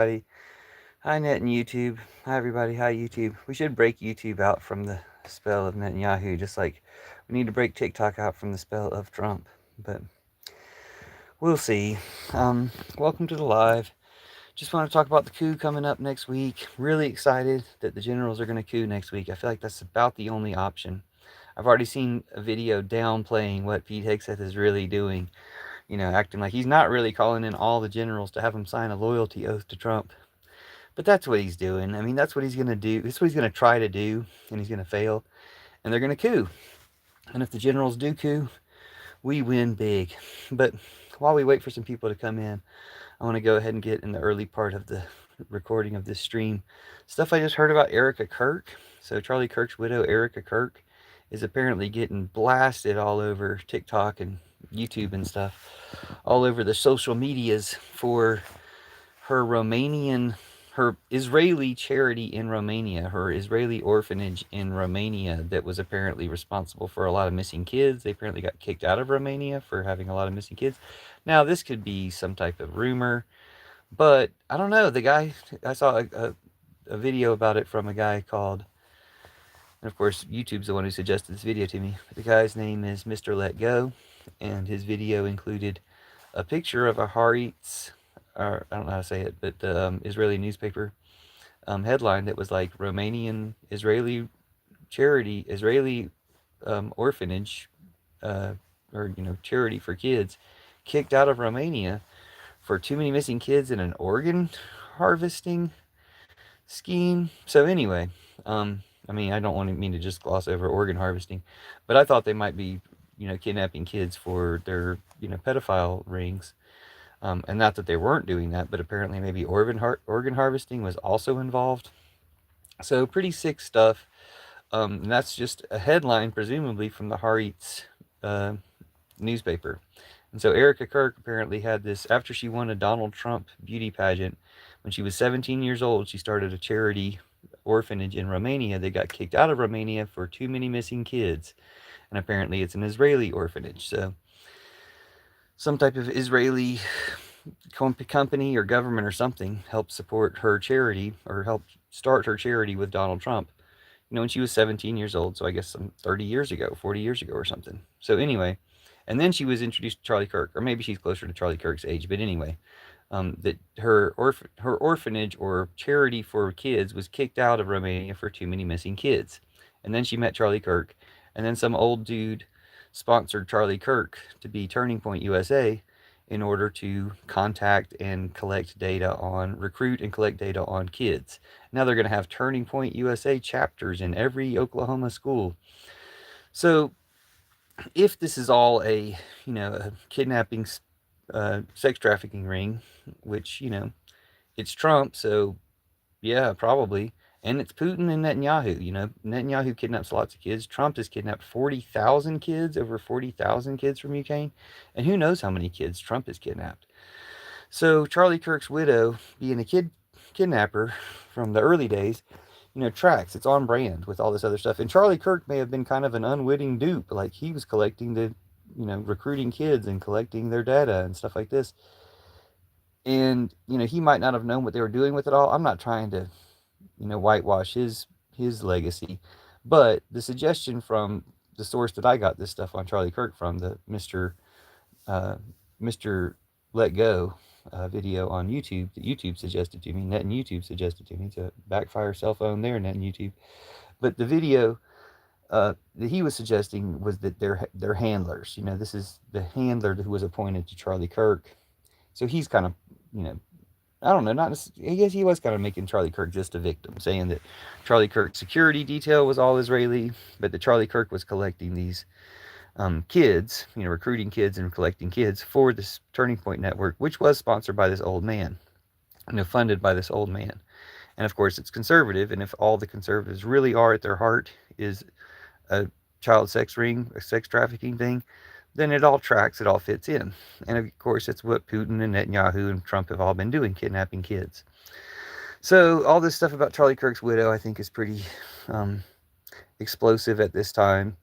everybody. Hi, Net and YouTube. Hi, everybody. Hi, YouTube. We should break YouTube out from the spell of Netanyahu, just like we need to break TikTok out from the spell of Trump. But we'll see. Welcome to the live. Just want to talk about the coup coming up next week. Really excited that the generals are going to coup next week. I feel like that's about the only option. I've already seen a video downplaying what Pete Hegseth is really doing. Acting like he's not really calling in all the generals to have them sign a loyalty oath to Trump. But that's what he's doing. I mean, that's what he's going to do. That's what he's going to try to do, and he's going to fail. And they're going to coup. And if the generals do coup, we win big. But while we wait for some people to come in, I want to go ahead and get in the early part of the recording of this stream. Stuff I just heard about Erica Kirk. So Charlie Kirk's widow, Erica Kirk, is apparently getting blasted all over TikTok and YouTube and stuff, all over the social medias for her Israeli charity in Romania, her Israeli orphanage in Romania that was apparently responsible for a lot of missing kids. They apparently got kicked out of Romania for having a lot of missing kids. Now, this could be some type of rumor, but I don't know. The guy, I saw a video about it from a guy called, and of course, YouTube's the one who suggested this video to me. The guy's name is Mr. Let Go, and his video included a picture of a Haaretz, or I don't know how to say it, but the Israeli newspaper headline that was like Romanian Israeli charity, Israeli orphanage, uh, or charity for kids, kicked out of Romania for too many missing kids in an organ harvesting scheme. So anyway, I mean, I don't want to mean to just gloss over organ harvesting, but I thought they might be, kidnapping kids for their, pedophile rings. And not that they weren't doing that, but apparently maybe organ harvesting was also involved. So pretty sick stuff. And that's just a headline, presumably from the Haaretz uh, newspaper. And so Erica Kirk apparently had this after she won a Donald Trump beauty pageant. When she was 17 years old, she started a charity orphanage in Romania. They got kicked out of Romania for too many missing kids. And apparently it's an Israeli orphanage. So some type of Israeli company or government or something helped support her charity or helped start her charity with Donald Trump. When she was 17 years old, so I guess some 30 years ago, 40 years ago or something. So anyway, and then she was introduced to Charlie Kirk, or maybe she's closer to Charlie Kirk's age, but anyway, that her orphanage or charity for kids was kicked out of Romania for too many missing kids. And then she met Charlie Kirk, and then some old dude sponsored Charlie Kirk to be Turning Point USA in order to contact and collect data on, recruit and collect data on kids. Now they're going to have Turning Point USA chapters in every Oklahoma school. So if this is all a kidnapping, sex trafficking ring, which, it's Trump, so yeah, probably. And it's Putin and Netanyahu. Netanyahu kidnaps lots of kids. Trump has kidnapped 40,000 kids, over 40,000 kids from Ukraine. And who knows how many kids Trump has kidnapped. So Charlie Kirk's widow, being a kidnapper from the early days, tracks. It's on brand with all this other stuff. And Charlie Kirk may have been kind of an unwitting dupe. Like he was collecting recruiting kids and collecting their data and stuff like this. And, he might not have known what they were doing with it all. I'm not trying to, whitewash his legacy. But the suggestion from the source that I got this stuff on Charlie Kirk from, the uh, Mr. Let Go video on YouTube that YouTube suggested to me, Net and YouTube suggested to me. It's a backfire cell phone there, Net and YouTube. But the video that he was suggesting was that they're handlers. This is the handler who was appointed to Charlie Kirk. So he's kind of, I don't know, I guess he was kind of making Charlie Kirk just a victim, saying that Charlie Kirk's security detail was all Israeli, but that Charlie Kirk was collecting these kids, recruiting kids and collecting kids for this Turning Point network, which was sponsored by this old man, funded by this old man. And of course, it's conservative, and if all the conservatives really are at their heart is a child sex ring, a sex trafficking thing, then it all tracks, it all fits in. And of course, it's what Putin and Netanyahu and Trump have all been doing, kidnapping kids. So all this stuff about Charlie Kirk's widow, I think, is pretty explosive at this time.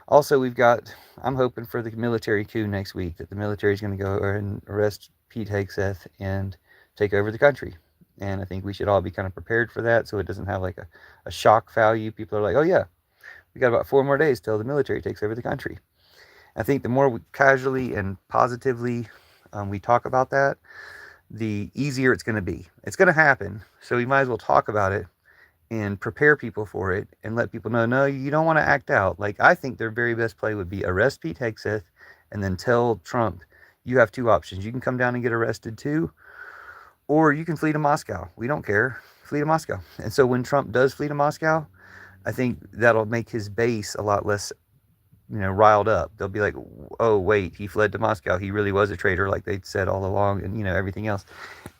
Also, I'm hoping for the military coup next week, that the military is going to go and arrest Pete Hegseth and take over the country. And I think we should all be kind of prepared for that, so it doesn't have like a shock value. People are like, oh yeah, we got about 4 more days till the military takes over the country. I think the more casually and positively we talk about that, the easier it's going to be. It's going to happen, so we might as well talk about it and prepare people for it and let people know, no, you don't want to act out. Like, I think their very best play would be arrest Pete Hegseth and then tell Trump, you have two options. You can come down and get arrested too, or you can flee to Moscow. We don't care. Flee to Moscow. And so when Trump does flee to Moscow, I think that'll make his base a lot less, riled up. They'll be like, oh, wait, he fled to Moscow. He really was a traitor, like they said all along, and, everything else.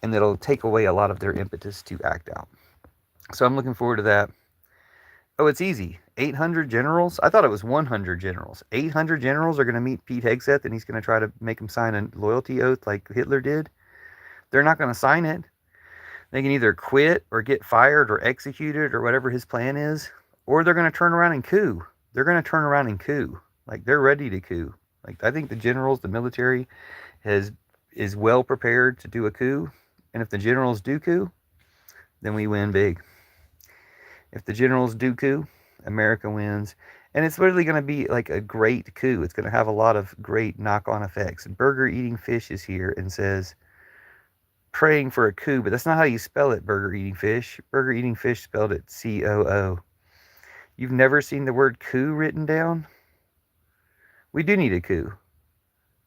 And that'll take away a lot of their impetus to act out. So I'm looking forward to that. Oh, it's easy. 800 generals? I thought it was 100 generals. 800 generals are going to meet Pete Hegseth and he's going to try to make him sign a loyalty oath like Hitler did. They're not going to sign it. They can either quit or get fired or executed or whatever his plan is, or they're going to turn around and coup. They're going to turn around and coup. Like, they're ready to coup. Like, I think the generals, the military is well prepared to do a coup. And if the generals do coup, then we win big. If the generals do coup, America wins. And it's literally going to be like a great coup. It's going to have a lot of great knock-on effects. Burger Eating Fish is here and says, praying for a coup, but that's not how you spell it, Burger Eating Fish. Burger Eating Fish spelled it C-O-O. You've never seen the word coup written down? We do need a coup,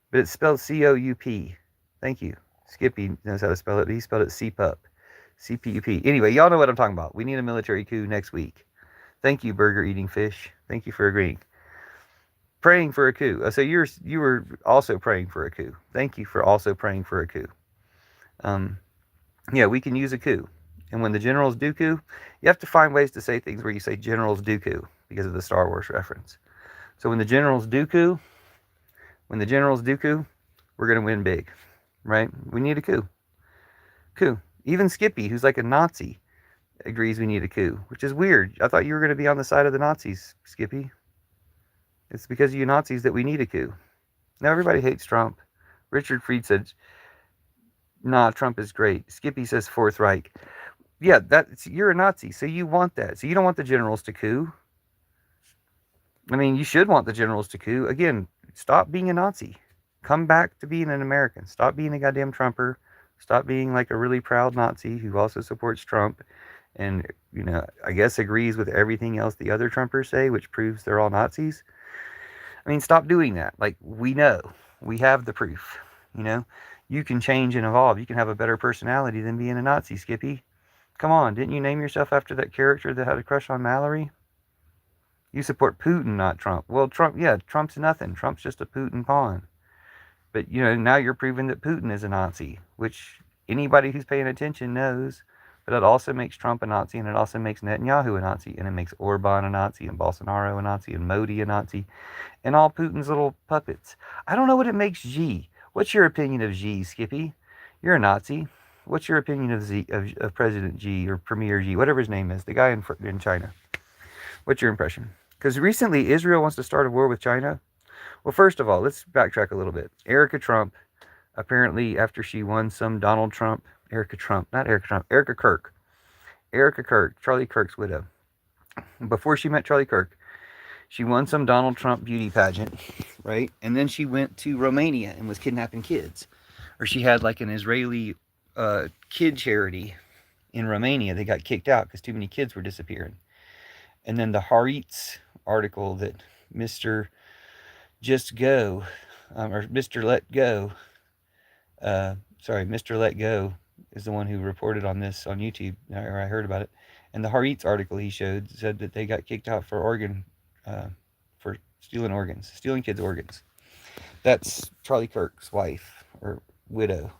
but it's spelled C-O-U-P. Thank you. Skippy knows how to spell it, but he spelled it C-Pup. C-P-U-P. Anyway, y'all know what I'm talking about. We need a military coup next week. Thank you, Burger Eating Fish. Thank you for agreeing. Praying for a coup. So you were also praying for a coup. Thank you for also praying for a coup. Yeah, we can use a coup. And when the generals do coup, you have to find ways to say things where you say generals do coup because of the Star Wars reference. So when the generals do coup, we're going to win big, right? We need a coup. Coup. Even Skippy, who's like a Nazi, agrees we need a coup, which is weird. I thought you were going to be on the side of the Nazis, Skippy. It's because of you Nazis that we need a coup. Now everybody hates Trump. Richard Fried said, nah, Trump is great. Skippy says Fourth Reich. Yeah, you're a Nazi, so you want that. So you don't want the generals to coup. I mean, you should want the generals to coup. Again, stop being a Nazi. Come back to being an American. Stop being a goddamn Trumper. Stop being like a really proud Nazi who also supports Trump and, I guess agrees with everything else the other Trumpers say, which proves they're all Nazis. I mean, stop doing that. Like, we know. We have the proof, You can change and evolve. You can have a better personality than being a Nazi, Skippy. Come on, didn't you name yourself after that character that had a crush on Mallory? You support Putin, not Trump. Well, Trump's nothing. Trump's just a Putin pawn. But, now you're proving that Putin is a Nazi, which anybody who's paying attention knows. But it also makes Trump a Nazi, and it also makes Netanyahu a Nazi, and it makes Orban a Nazi, and Bolsonaro a Nazi, and Modi a Nazi, and all Putin's little puppets. I don't know what it makes Xi. What's your opinion of Xi, Skippy? You're a Nazi. What's your opinion of President Xi or Premier Xi, whatever his name is, the guy in China? What's your impression? Because recently Israel wants to start a war with China. Well, first of all, let's backtrack a little bit. Erica Trump, apparently after she won some Donald Trump, Erica Kirk, Charlie Kirk's widow. Before she met Charlie Kirk, she won some Donald Trump beauty pageant, right? And then she went to Romania and was kidnapping kids. Or she had like an Israeli kid charity in Romania. They got kicked out because too many kids were disappearing. And then the Haaretz article that Mr. Just Go, or Mr. Let Go, Mr. Let Go is the one who reported on this on YouTube, or I heard about it. And the Haaretz article he showed said that they got kicked out for stealing kids' organs. That's Charlie Kirk's wife, or widow.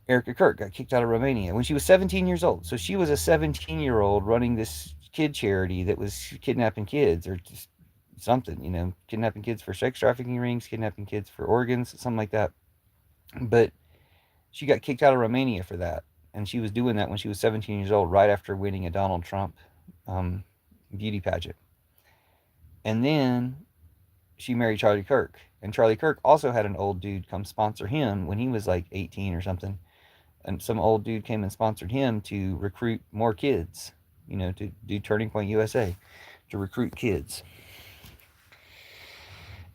Erica Kirk got kicked out of Romania when she was 17 years old. So she was a 17-year-old running this kid charity that was kidnapping kids, or just something, kidnapping kids for sex trafficking rings, kidnapping kids for organs, something like that. But she got kicked out of Romania for that. And she was doing that when she was 17 years old, right after winning a Donald Trump beauty pageant. And then she married Charlie Kirk. And Charlie Kirk also had an old dude come sponsor him when he was like 18 or something. and some old dude came and sponsored him to recruit more kids, to do Turning Point USA, to recruit kids.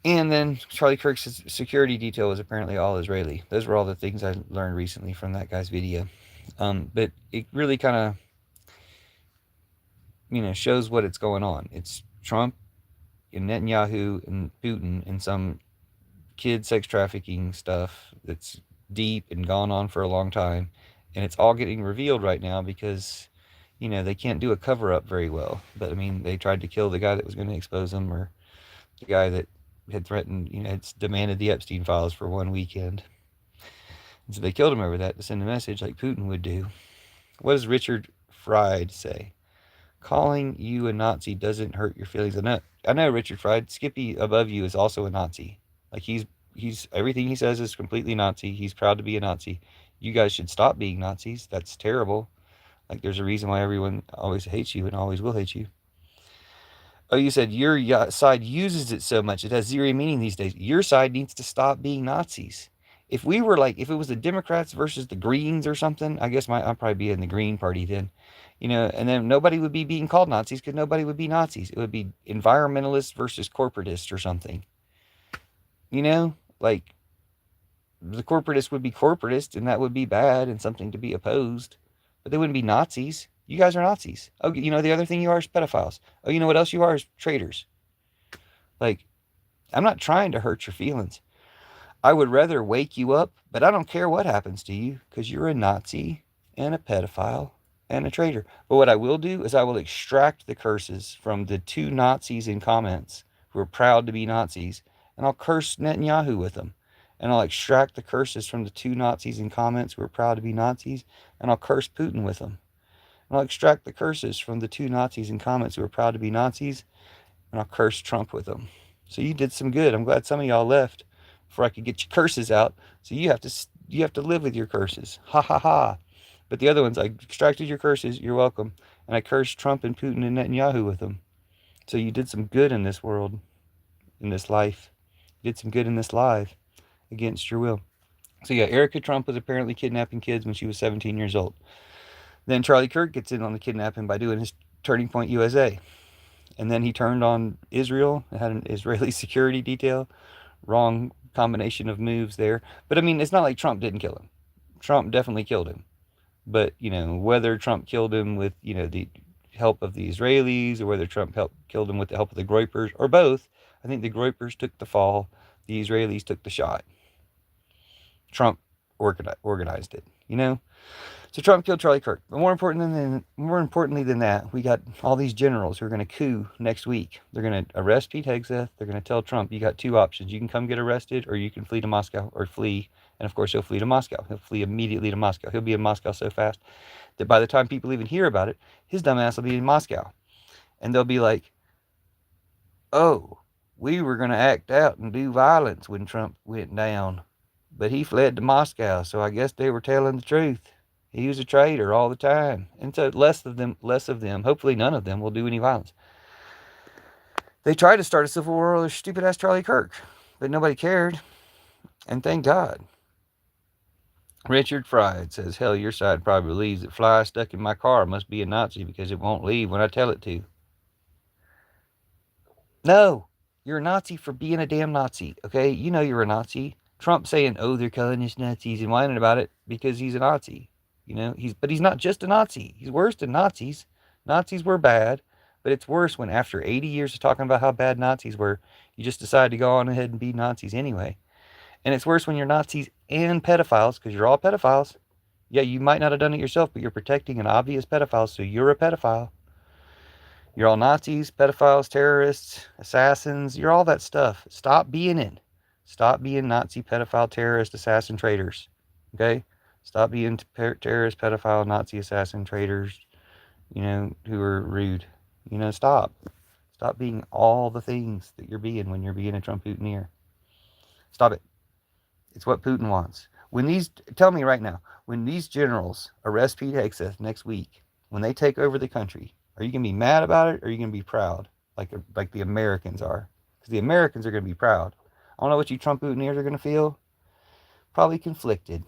And then Charlie Kirk's security detail was apparently all Israeli. Those were all the things I learned recently from that guy's video. But it really kind of, shows what it's going on. It's Trump and Netanyahu and Putin and some kid sex trafficking stuff that's deep and gone on for a long time. And it's all getting revealed right now because, they can't do a cover up very well. But I mean, they tried to kill the guy that was going to expose them, or the guy that had threatened, had demanded the Epstein files for one weekend. And so they killed him over that to send a message like Putin would do. What does Richard Fried say? Calling you a Nazi doesn't hurt your feelings. I know Richard Fried. Skippy above you is also a Nazi. Like he's everything he says is completely Nazi. He's proud to be a Nazi. You guys should stop being Nazis. That's terrible. Like there's a reason why everyone always hates you and always will hate you. Oh, you said your side uses it so much. It has zero meaning these days. Your side needs to stop being Nazis. If we were like, if it was the Democrats versus the Greens or something, I guess I'd probably be in the Green Party then, and then nobody would be being called Nazis because nobody would be Nazis. It would be environmentalists versus corporatists or something. Like the corporatists would be corporatists and that would be bad and something to be opposed, but they wouldn't be Nazis. You guys are Nazis. Oh, the other thing you are is pedophiles. Oh, you know what else you are is traitors. Like, I'm not trying to hurt your feelings. I would rather wake you up, but I don't care what happens to you because you're a Nazi and a pedophile and a traitor. But what I will do is I will extract the curses from the two Nazis in comments who are proud to be Nazis, and I'll curse Netanyahu with them. And I'll extract the curses from the two Nazis in comments who are proud to be Nazis, and I'll curse Putin with them. And I'll extract the curses from the two Nazis in comments who are proud to be Nazis, and I'll curse Trump with them. So you did some good. I'm glad some of y'all left before I could get your curses out. So you have to live with your curses. Ha ha ha. But the other ones, I extracted your curses. You're welcome. And I cursed Trump and Putin and Netanyahu with them. So you did some good in this world, in this life. You did some good in this life against your will. So yeah, Erica Trump was apparently kidnapping kids when she was 17 years old. Then Charlie Kirk gets in on the kidnapping by doing his Turning Point USA. And then he turned on Israel, had an Israeli security detail. Wrong combination of moves there. But I mean, it's not like Trump didn't kill him. Trump definitely killed him. But, whether Trump killed him with, the help of the Israelis, or whether Trump killed him with the help of the Groypers, or both, I think the Groypers took the fall, the Israelis took the shot. Trump organized it, So Trump killed Charlie Kirk. But more importantly than that, we got all these generals who are going to coup next week. They're going to arrest Pete Hegseth. They're going to tell Trump, you got two options. You can come get arrested, or you can flee to Moscow, or flee. And of course, he'll flee to Moscow. He'll flee immediately to Moscow. He'll be in Moscow so fast that by the time people even hear about it, his dumb ass will be in Moscow. And they'll be like, oh, we were going to act out and do violence when Trump went down. But he fled to Moscow, so I guess they were telling the truth. He was a traitor all the time. And so less of them, hopefully none of them will do any violence. They tried to start a civil war with stupid ass Charlie Kirk, but nobody cared. And thank God. Richard Fried says, hell, your side probably believes that fly stuck in my car must be a Nazi because it won't leave when I tell it to. No, you're a Nazi for being a damn Nazi, okay? You know you're a Nazi. Trump saying, oh, they're calling us Nazis and whining about it because he's a Nazi. But he's not just a Nazi. He's worse than Nazis. Nazis were bad, but it's worse when after 80 years of talking about how bad Nazis were, you just decide to go on ahead and be Nazis anyway. And it's worse when you're Nazis and pedophiles, because you're all pedophiles. Yeah, you might not have done it yourself, but you're protecting an obvious pedophile, so you're a pedophile. You're all Nazis, pedophiles, terrorists, assassins. You're all that stuff. Stop being it. Stop being Nazi, pedophile, terrorist, assassin, traitors. Okay? Stop being terrorist, pedophile, Nazi, assassin, traitors, who are rude. Stop. Stop being all the things that you're being when you're being a Trump Putineer. Stop it. It's what Putin wants. Tell me right now, when these generals arrest Pete Hegseth next week, when they take over the country, are you going to be mad about it, or are you going to be proud, like the Americans are? Because the Americans are going to be proud. I don't know what you Trump Putineers are going to feel. Probably conflicted.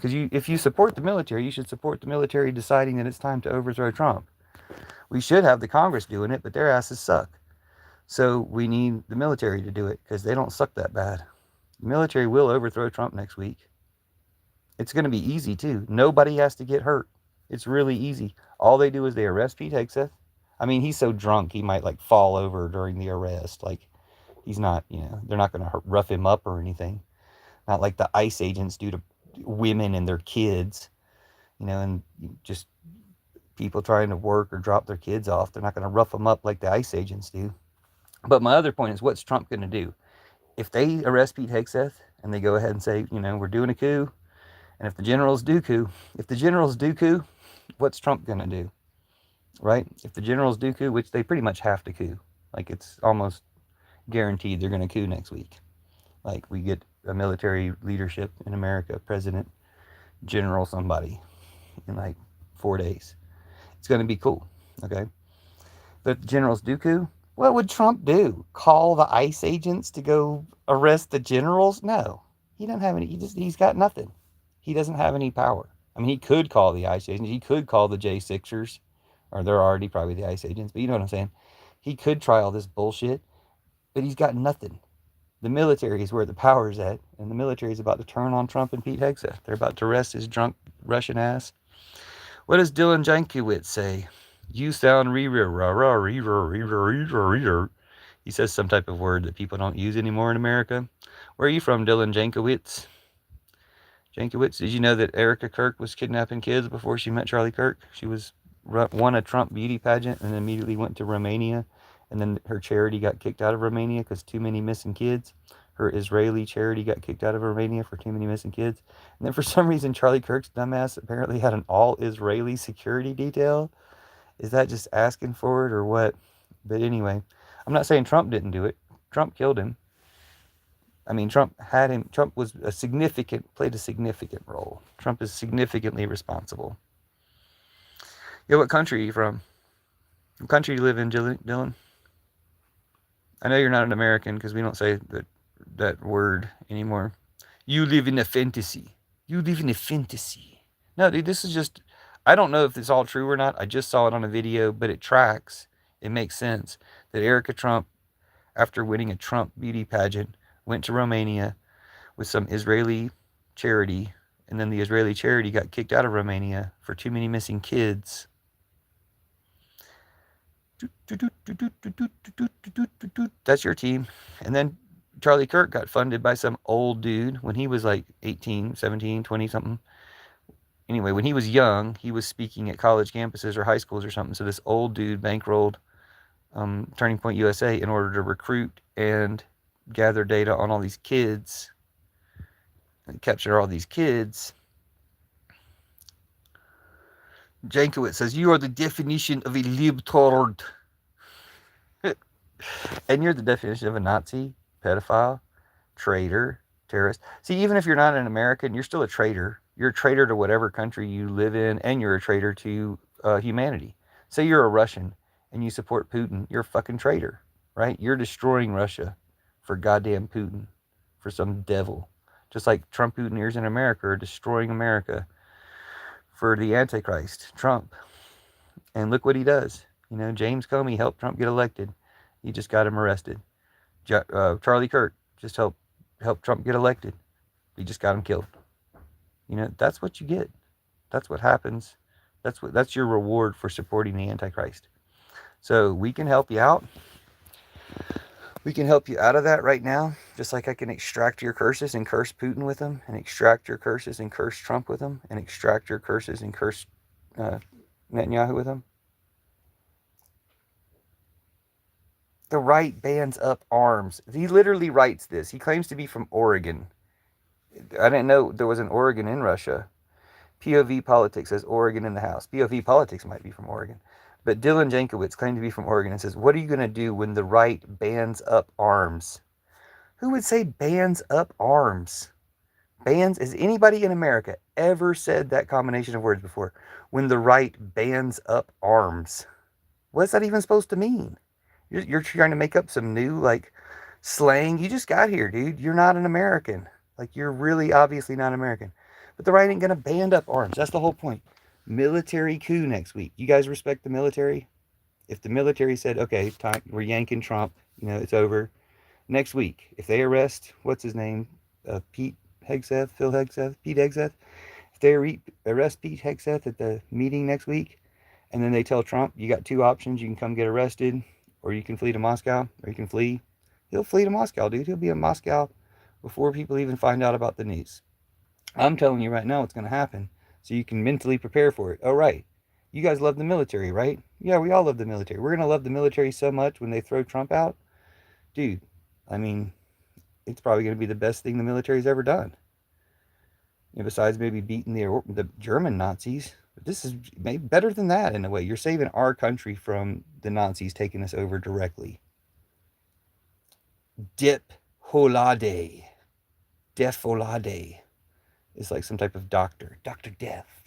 Because if you support the military, you should support the military deciding that it's time to overthrow Trump. We should have the Congress doing it, but their asses suck. So we need the military to do it because they don't suck that bad. The military will overthrow Trump next week. It's going to be easy too. Nobody has to get hurt. It's really easy. All they do is they arrest Pete Hegseth. I mean, he's so drunk he might like fall over during the arrest. Like he's not, they're not going to rough him up or anything. Not like the ICE agents do to women and their kids, and just people trying to work or drop their kids off. They're not going to rough them up like the ICE agents do. But my other point is, what's Trump going to do? If they arrest Pete Hegseth and they go ahead and say, we're doing a coup, and if the generals do coup, what's Trump going to do? Right? If the generals do coup, which they pretty much have to coup, like it's almost guaranteed they're going to coup next week. Like we get a military leadership in America, president, general, somebody in like 4 days. It's going to be cool. Okay. But if the generals do coup, what would Trump do? Call the ICE agents to go arrest the generals? No. He doesn't have any. He's got nothing. He doesn't have any power. I mean, he could call the ICE agents. He could call the J6ers, or they're already probably the ICE agents, but you know what I'm saying. He could try all this bullshit, but he's got nothing. The military is where the power is at, and the military is about to turn on Trump and Pete Hegseth. They're about to arrest his drunk Russian ass. What does Dylan Jankowicz say? You sound re-re. He says some type of word that people don't use anymore in America. Where are you from, Dylan Jankowicz? Did you know that Erica Kirk was kidnapping kids before she met Charlie Kirk? She won a Trump beauty pageant and immediately went to Romania. And then her charity got kicked out of Romania because too many missing kids. Her Israeli charity got kicked out of Romania for too many missing kids. And then for some reason, Charlie Kirk's dumbass apparently had an all-Israeli security detail. Is that just asking for it or what? But anyway, I'm not saying Trump didn't do it. Trump killed him. I mean, Trump was played a significant role. Trump is significantly responsible. Yo, what country are you from? What country do you live in, Dylan? I know you're not an American because we don't say that word anymore. You live in a fantasy. No, dude, this is just, I don't know if it's all true or not. I just saw it on a video, but it tracks. It makes sense that Erica Trump, after winning a Trump beauty pageant, went to Romania with some Israeli charity, and then the Israeli charity got kicked out of Romania for too many missing kids. That's your team. And then Charlie Kirk got funded by some old dude when he was like 18, 17, 20 something. Anyway, when he was young, he was speaking at college campuses or high schools or something. So this old dude bankrolled Turning Point USA in order to recruit and gather data on all these kids and capture all these kids. Jankowicz says, you are the definition of a libtard. And you're the definition of a Nazi, pedophile, traitor, terrorist. See, even if you're not an American, you're still a traitor. You're a traitor to whatever country you live in, and you're a traitor to humanity. Say you're a Russian and you support Putin, you're a fucking traitor, right? You're destroying Russia for goddamn Putin, for some devil. Just like Trump Putiners in America are destroying America for the Antichrist, Trump. And look what he does. James Comey helped Trump get elected. He just got him arrested. Charlie Kirk just helped Trump get elected. He just got him killed. That's what you get. That's what happens. That's your reward for supporting the Antichrist. So we can help you out. We can help you out of that right now, just like I can extract your curses and curse Putin with them, and extract your curses and curse Trump with them, and extract your curses and curse Netanyahu with them. The right bans up arms. He literally writes this. He claims to be from Oregon. I didn't know there was an Oregon in Russia. POV Politics says Oregon in the house. POV Politics might be from Oregon. But Dylan Jankowicz claimed to be from Oregon and says, what are you going to do when the right bans up arms? Who would say bans up arms? Bans? Has anybody in America ever said that combination of words before? When the right bans up arms. What's that even supposed to mean? You're trying to make up some new, slang. You just got here, dude. You're not an American. You're really obviously not American. But the right ain't going to band up arms. That's the whole point. Military coup next week. You guys respect the military? If the military said, okay, time, we're yanking Trump, it's over. Next week, if they arrest, what's his name? Pete Hegseth, Phil Hegseth, Pete Hegseth. If they arrest Pete Hegseth at the meeting next week, and then they tell Trump, you got two options. You can come get arrested, or you can flee to Moscow, or you can flee. He'll flee to Moscow, dude. He'll be in Moscow before people even find out about the news. I'm telling you right now what's going to happen, so you can mentally prepare for it. Oh, right. You guys love the military, right? Yeah, we all love the military. We're going to love the military so much when they throw Trump out. Dude, I mean, it's probably going to be the best thing the military's ever done. Besides maybe beating the German Nazis. But this is maybe better than that in a way. You're saving our country from the Nazis taking us over directly. Dip Holade. Def Holade is like some type of doctor. Dr. Death.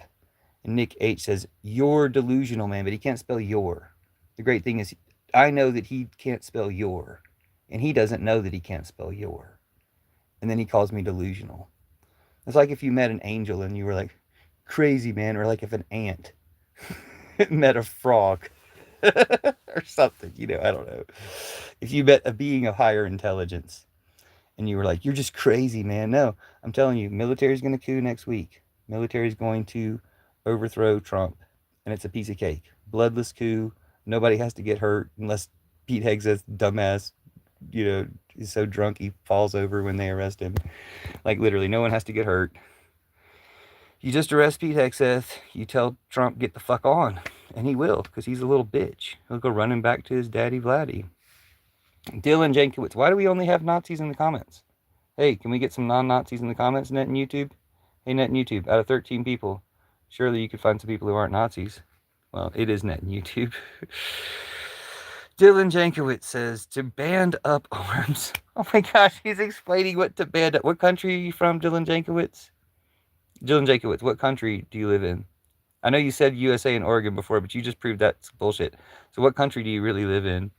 And Nick H says, you're delusional, man, but he can't spell your. The great thing is, I know that he can't spell your. And he doesn't know that he can't spell your. And then he calls me delusional. It's like if you met an angel and you were like, crazy, man. Or like if an ant met a frog. Or something, I don't know. If you met a being of higher intelligence and you were like, you're just crazy, man. No, I'm telling you, military's going to coup next week. Military's going to overthrow Trump. And it's a piece of cake. Bloodless coup. Nobody has to get hurt unless Pete Hegseth's dumbass, is so drunk he falls over when they arrest him. Like literally, no one has to get hurt. You just arrest Pete Hegseth. You tell Trump, get the fuck on. And he will, because he's a little bitch. He'll go running back to his daddy Vladdy. Dylan Jankowitz, why do we only have Nazis in the comments? Hey, can we get some non-Nazis in the comments, Net and YouTube? Hey, Net and YouTube, out of 13 people, surely you could find some people who aren't Nazis. Well, it is Net and YouTube. Dylan Jankowitz says, to band up arms. Oh my gosh, he's explaining what to band up. What country are you from, Dylan Jankowitz? Dylan Jankowitz, what country do you live in? I know you said USA and Oregon before, but you just proved that's bullshit. So what country do you really live in?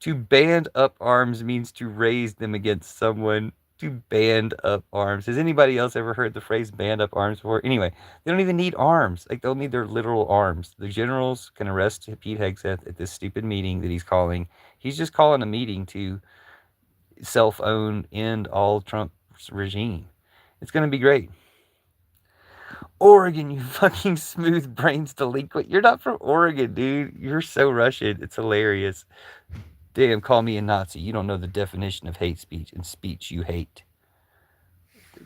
To band up arms means to raise them against someone. To band up arms. Has anybody else ever heard the phrase band up arms before? Anyway, they don't even need arms. Like, they'll need their literal arms. The generals can arrest Pete Hegseth at this stupid meeting that he's calling. He's just calling a meeting to self-own, end all Trump's regime. It's going to be great. Oregon, you fucking smooth brains delinquent. You're not from Oregon, dude. You're so Russian. It's hilarious. Damn, call me a Nazi. You don't know the definition of hate speech and speech you hate.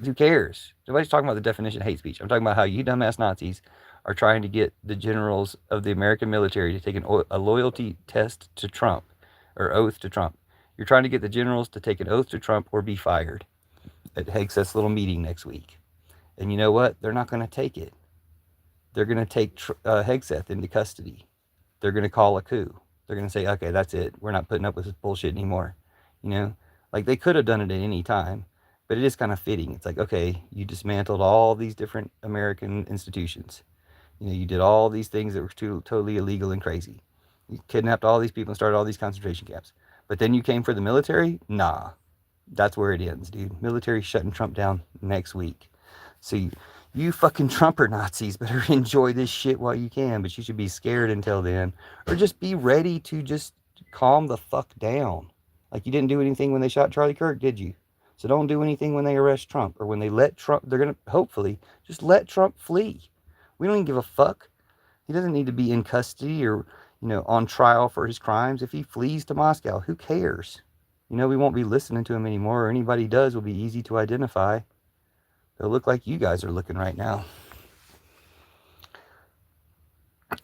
Who cares? Nobody's talking about the definition of hate speech. I'm talking about how you dumbass Nazis are trying to get the generals of the American military to take a loyalty test to Trump, or oath to Trump. You're trying to get the generals to take an oath to Trump or be fired at Hegseth's little meeting next week. And you know what? They're not going to take it. They're going to take Hegseth into custody. They're going to call a coup. They're going to say, okay, that's it. We're not putting up with this bullshit anymore. Like they could have done it at any time, but it is kind of fitting. It's like, okay, you dismantled all these different American institutions. You did all these things that were totally illegal and crazy. You kidnapped all these people and started all these concentration camps. But then you came for the military? Nah. That's where it ends, dude. Military shutting Trump down next week. So you fucking Trumper Nazis better enjoy this shit while you can, but you should be scared until then. Or just be ready to just calm the fuck down. Like you didn't do anything when they shot Charlie Kirk, did you? So don't do anything when they arrest Trump or when they let Trump, they're going to, hopefully, just let Trump flee. We don't even give a fuck. He doesn't need to be in custody or, on trial for his crimes. If he flees to Moscow, who cares? We won't be listening to him anymore, or anybody does will be easy to identify. They'll look like you guys are looking right now.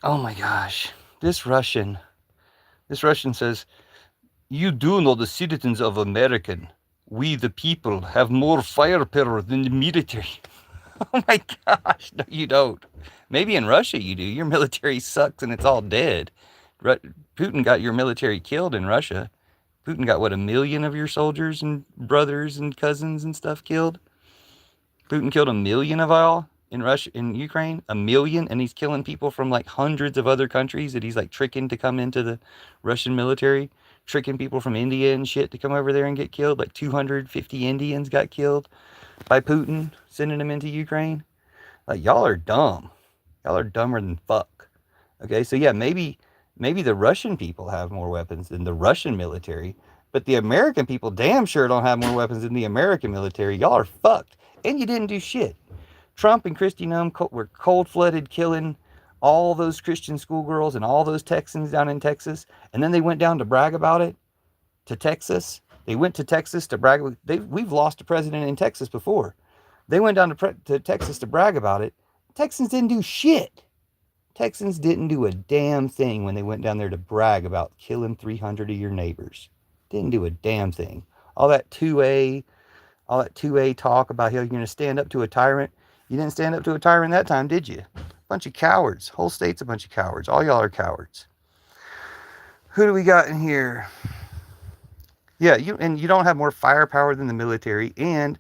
Oh my gosh. This Russian says, you do know the citizens of America. We, the people, have more firepower than the military. Oh my gosh. No, you don't. Maybe in Russia you do. Your military sucks and it's all dead. Putin got your military killed in Russia. Putin got, 1 million of your soldiers and brothers and cousins and stuff killed? Putin killed 1 million of all in Russia, in Ukraine, 1 million, and he's killing people from like hundreds of other countries that he's like tricking to come into the Russian military, tricking people from India and shit to come over there and get killed. Like 250 Indians got killed by Putin, sending them into Ukraine. Like, y'all are dumb. Y'all are dumber than fuck. Okay, so yeah, maybe the Russian people have more weapons than the Russian military, but the American people damn sure don't have more weapons than the American military. Y'all are fucked, and you didn't do shit. Trump and Kristi Noem were cold-blooded killing all those Christian schoolgirls and all those Texans down in Texas, and then they went down to brag about it to Texas. They went to Texas to brag. We've lost a president in Texas before. They went down to Texas to brag about it. Texans didn't do shit. Texans didn't do a damn thing when they went down there to brag about killing 300 of your neighbors. Didn't do a damn thing. All that 2A, all that 2A talk about how you're going to stand up to a tyrant. You didn't stand up to a tyrant that time, did you? Bunch of cowards. Whole state's a bunch of cowards. All y'all are cowards. Who do we got in here? Yeah, you don't have more firepower than the military, and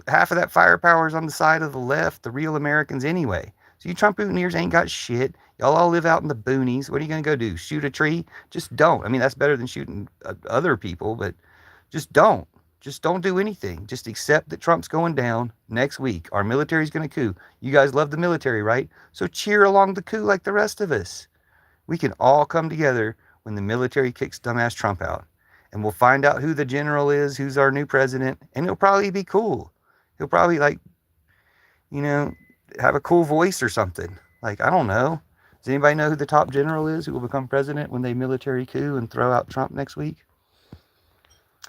half of that firepower is on the side of the left, the real Americans anyway. So you Trump bootineers ain't got shit. Y'all all live out in the boonies. What are you going to go do? Shoot a tree? Just don't. I mean, that's better than shooting other people, but just don't. Just don't do anything. Just accept that Trump's going down next week. Our military's going to coup. You guys love the military, right? So cheer along the coup like the rest of us. We can all come together when the military kicks dumbass Trump out. And we'll find out who the general is, who's our new president, and it'll probably be cool. He'll probably, like, you know, have a cool voice or something. Like, I don't know. Does anybody know who the top general is who will become president when they military coup and throw out Trump next week?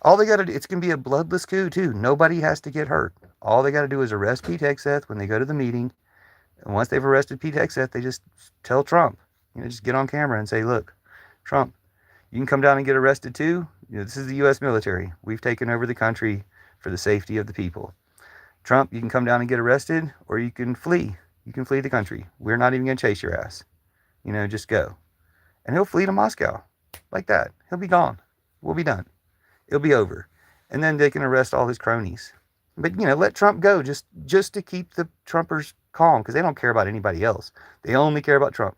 All they got to do, it's going to be a bloodless coup, too. Nobody has to get hurt. All they got to do is arrest Pete Hegseth when they go to the meeting. And once they've arrested Pete Hegseth, they just tell Trump, just get on camera and say, look, Trump, you can come down and get arrested too. This is the U.S. military. We've taken over the country for the safety of the people. Trump, you can come down and get arrested, or you can flee. You can flee the country. We're not even going to chase your ass. Just go. And he'll flee to Moscow. Like that. He'll be gone. We'll be done. It'll be over. And then they can arrest all his cronies. But, let Trump go just to keep the Trumpers calm, because they don't care about anybody else. They only care about Trump.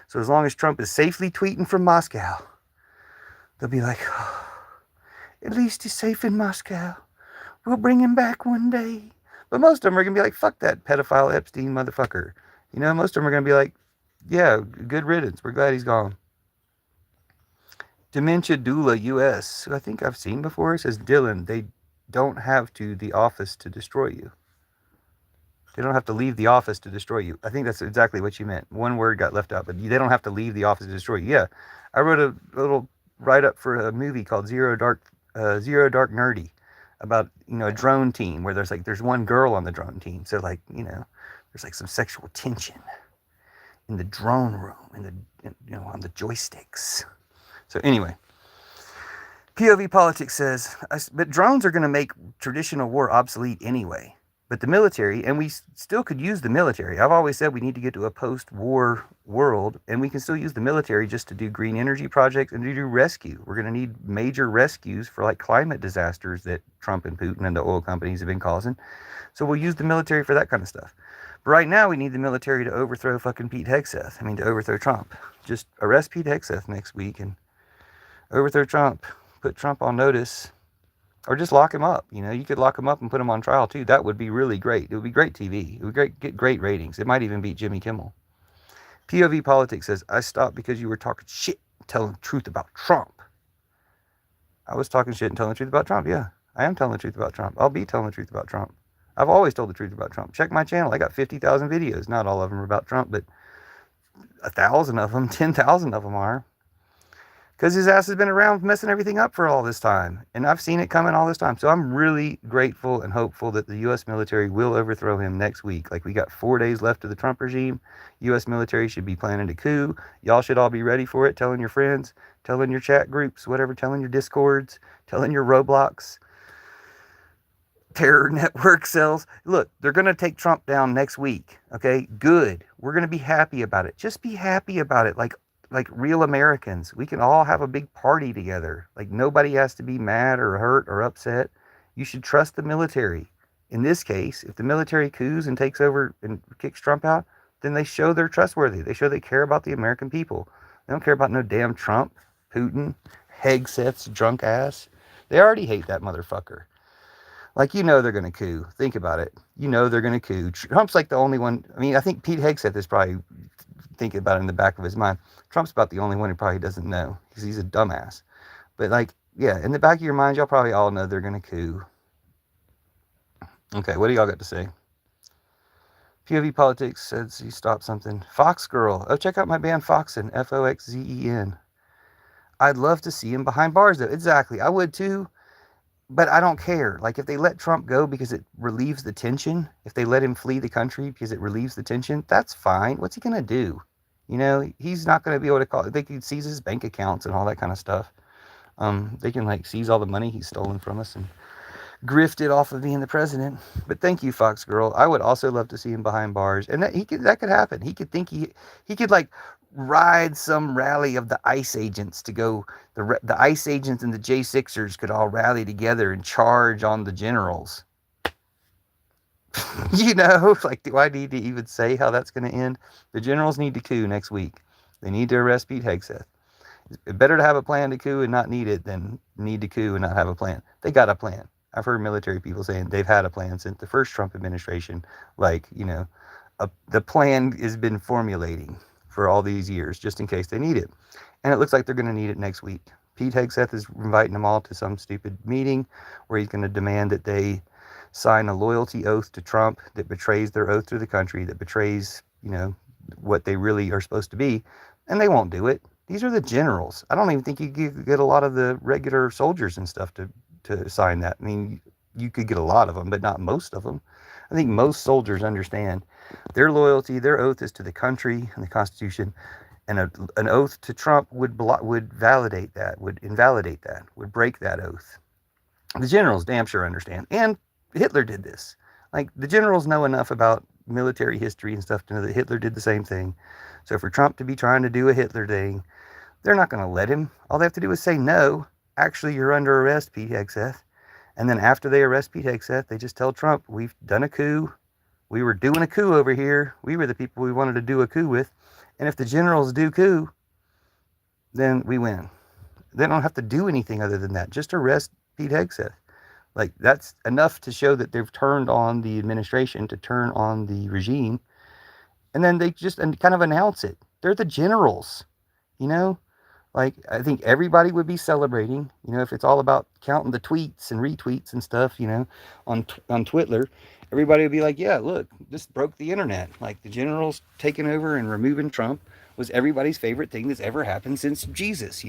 So as long as Trump is safely tweeting from Moscow, they'll be like, oh, at least he's safe in Moscow. We'll bring him back one day. But most of them are going to be like, fuck that pedophile Epstein motherfucker. Most of them are going to be like, yeah, good riddance. We're glad he's gone. Dementia Doula US, who I think I've seen before, says, Dylan, they don't have the office to destroy you. They don't have to leave the office to destroy you. I think that's exactly what you meant. One word got left out, but they don't have to leave the office to destroy you. Yeah, I wrote a little write-up for a movie called Zero Dark Nerdy about, a drone team where there's one girl on the drone team. So there's like some sexual tension in the drone room, on the joysticks. So anyway, POV Politics says, but drones are going to make traditional war obsolete anyway. But the military, and we still could use the military. I've always said we need to get to a post-war world, and we can still use the military just to do green energy projects and to do rescue. We're going to need major rescues for like climate disasters that Trump and Putin and the oil companies have been causing. So we'll use the military for that kind of stuff. But right now we need the military to overthrow fucking Pete Hegseth. To overthrow Trump. Just arrest Pete Hegseth next week and overthrow Trump. Put Trump on notice. Or just lock him up. You could lock him up and put him on trial too. That would be really great. It would be great TV. It would get great ratings. It might even beat Jimmy Kimmel. POV Politics says, I stopped because you were talking shit and telling the truth about Trump. I was talking shit and telling the truth about Trump, yeah. I am telling the truth about Trump. I'll be telling the truth about Trump. I've always told the truth about Trump. Check my channel. I got 50,000 videos. Not all of them are about Trump, but 1,000 of them, 10,000 of them are. Because his ass has been around messing everything up for all this time. And I've seen it coming all this time. So I'm really grateful and hopeful that the U.S. military will overthrow him next week. Like, we got 4 days left of the Trump regime. U.S. military should be planning a coup. Y'all should all be ready for it. Telling your friends, telling your chat groups, whatever, telling your Discords, telling your Roblox, terror network cells. Look, they're going to take Trump down next week. Okay, good. We're going to be happy about it. Just be happy about it. Like real Americans. We can all have a big party together. Like, nobody has to be mad or hurt or upset. You should trust the military. In this case, if the military coups and takes over and kicks Trump out, then they show they're trustworthy. They show they care about the American people. They don't care about no damn Trump, Putin, Hegseth's drunk ass. They already hate that motherfucker. Like, they're going to coup. Think about it. They're going to coup. Trump's like the only one. I mean, I think Pete Hegseth is probably thinking about it in the back of his mind. Trump's about the only one who probably doesn't know because he's a dumbass. But, like, yeah, in the back of your mind, y'all probably all know they're going to coup. Okay, what do y'all got to say? POV Politics says he stopped something. Fox Girl. Oh, check out my band Foxen. Foxzen. I'd love to see him behind bars, though. Exactly. I would, too. But I don't care. Like, if they let Trump go because it relieves the tension, if they let him flee the country because it relieves the tension, that's fine. What's he going to do? He's not going to be able to call. They can seize his bank accounts and all that kind of stuff. They can, like, seize all the money he's stolen from us and grifted off of being the president. But thank you, Fox Girl. I would also love to see him behind bars, and that could happen. He could think he could like ride some rally of the ICE agents to go. The ICE agents and the J6ers could all rally together and charge on the generals. Like, do I need to even say how that's going to end? The generals need to coup next week. They need to arrest Pete Hegseth. It's better to have a plan to coup and not need it than need to coup and not have a plan. They got a plan. I've heard military people saying they've had a plan since the first Trump administration. Like, the plan has been formulating for all these years just in case they need it. And it looks like they're going to need it next week. Pete Hegseth is inviting them all to some stupid meeting where he's going to demand that they sign a loyalty oath to Trump that betrays their oath to the country, that betrays, what they really are supposed to be. And they won't do it. These are the generals. I don't even think you could get a lot of the regular soldiers and stuff to sign that. I mean, you could get a lot of them, but not most of them. I think most soldiers understand their loyalty, their oath is to the country and the Constitution, and an oath to Trump would validate that, would invalidate that, would break that oath. The generals damn sure understand, and Hitler did this. Like, the generals know enough about military history and stuff to know that Hitler did the same thing. So for Trump to be trying to do a Hitler thing, they're not going to let him. All they have to do is say no. Actually, you're under arrest, Pete Hegseth. And then after they arrest Pete Hegseth, they just tell Trump, we've done a coup. We were doing a coup over here. We were the people we wanted to do a coup with. And if the generals do coup, then we win. They don't have to do anything other than that. Just arrest Pete Hegseth. Like, that's enough to show that they've turned on the administration, to turn on the regime. And then they just kind of announce it. They're the generals, Like, I think everybody would be celebrating, if it's all about counting the tweets and retweets and stuff, on Twitter. Everybody would be like, yeah, look, this broke the internet. Like, the generals taking over and removing Trump was everybody's favorite thing that's ever happened since Jesus,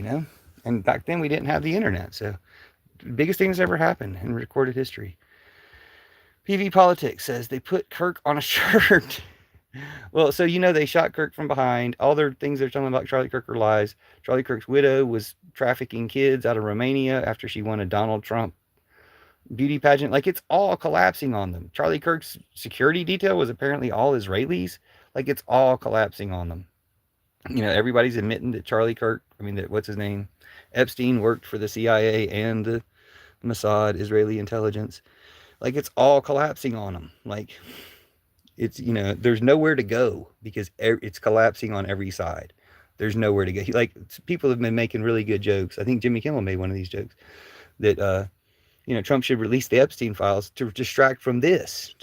And back then we didn't have the internet, so the biggest thing that's ever happened in recorded history. PV Politics says they put Kirk on a shirt. Well, so they shot Kirk from behind. All their things they're telling about Charlie Kirk are lies. Charlie Kirk's widow was trafficking kids out of Romania after she won a Donald Trump beauty pageant. Like, it's all collapsing on them. Charlie Kirk's security detail was apparently all Israelis. Like, it's all collapsing on them. Everybody's admitting that Charlie Kirk, what's his name? Epstein worked for the CIA and the Mossad, Israeli intelligence. Like, it's all collapsing on them. Like, it's, there's nowhere to go because it's collapsing on every side. There's nowhere to go. Like, people have been making really good jokes. I think Jimmy Kimmel made one of these jokes that, Trump should release the Epstein files to distract from this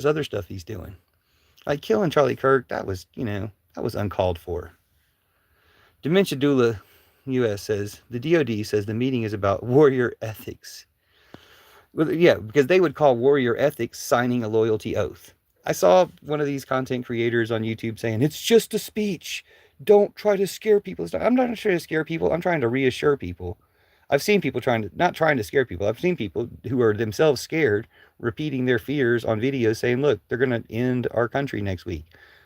other stuff he's doing. Like, killing Charlie Kirk, that was uncalled for. Dementia Doula US says, the DOD says the meeting is about warrior ethics. Well, yeah, because they would call warrior ethics signing a loyalty oath. I saw one of these content creators on YouTube saying, it's just a speech. Don't try to scare people. I'm not trying to scare people. I'm trying to reassure people. I've seen people not trying to scare people. I've seen people who are themselves scared repeating their fears on videos saying, look, they're going to end our country next week.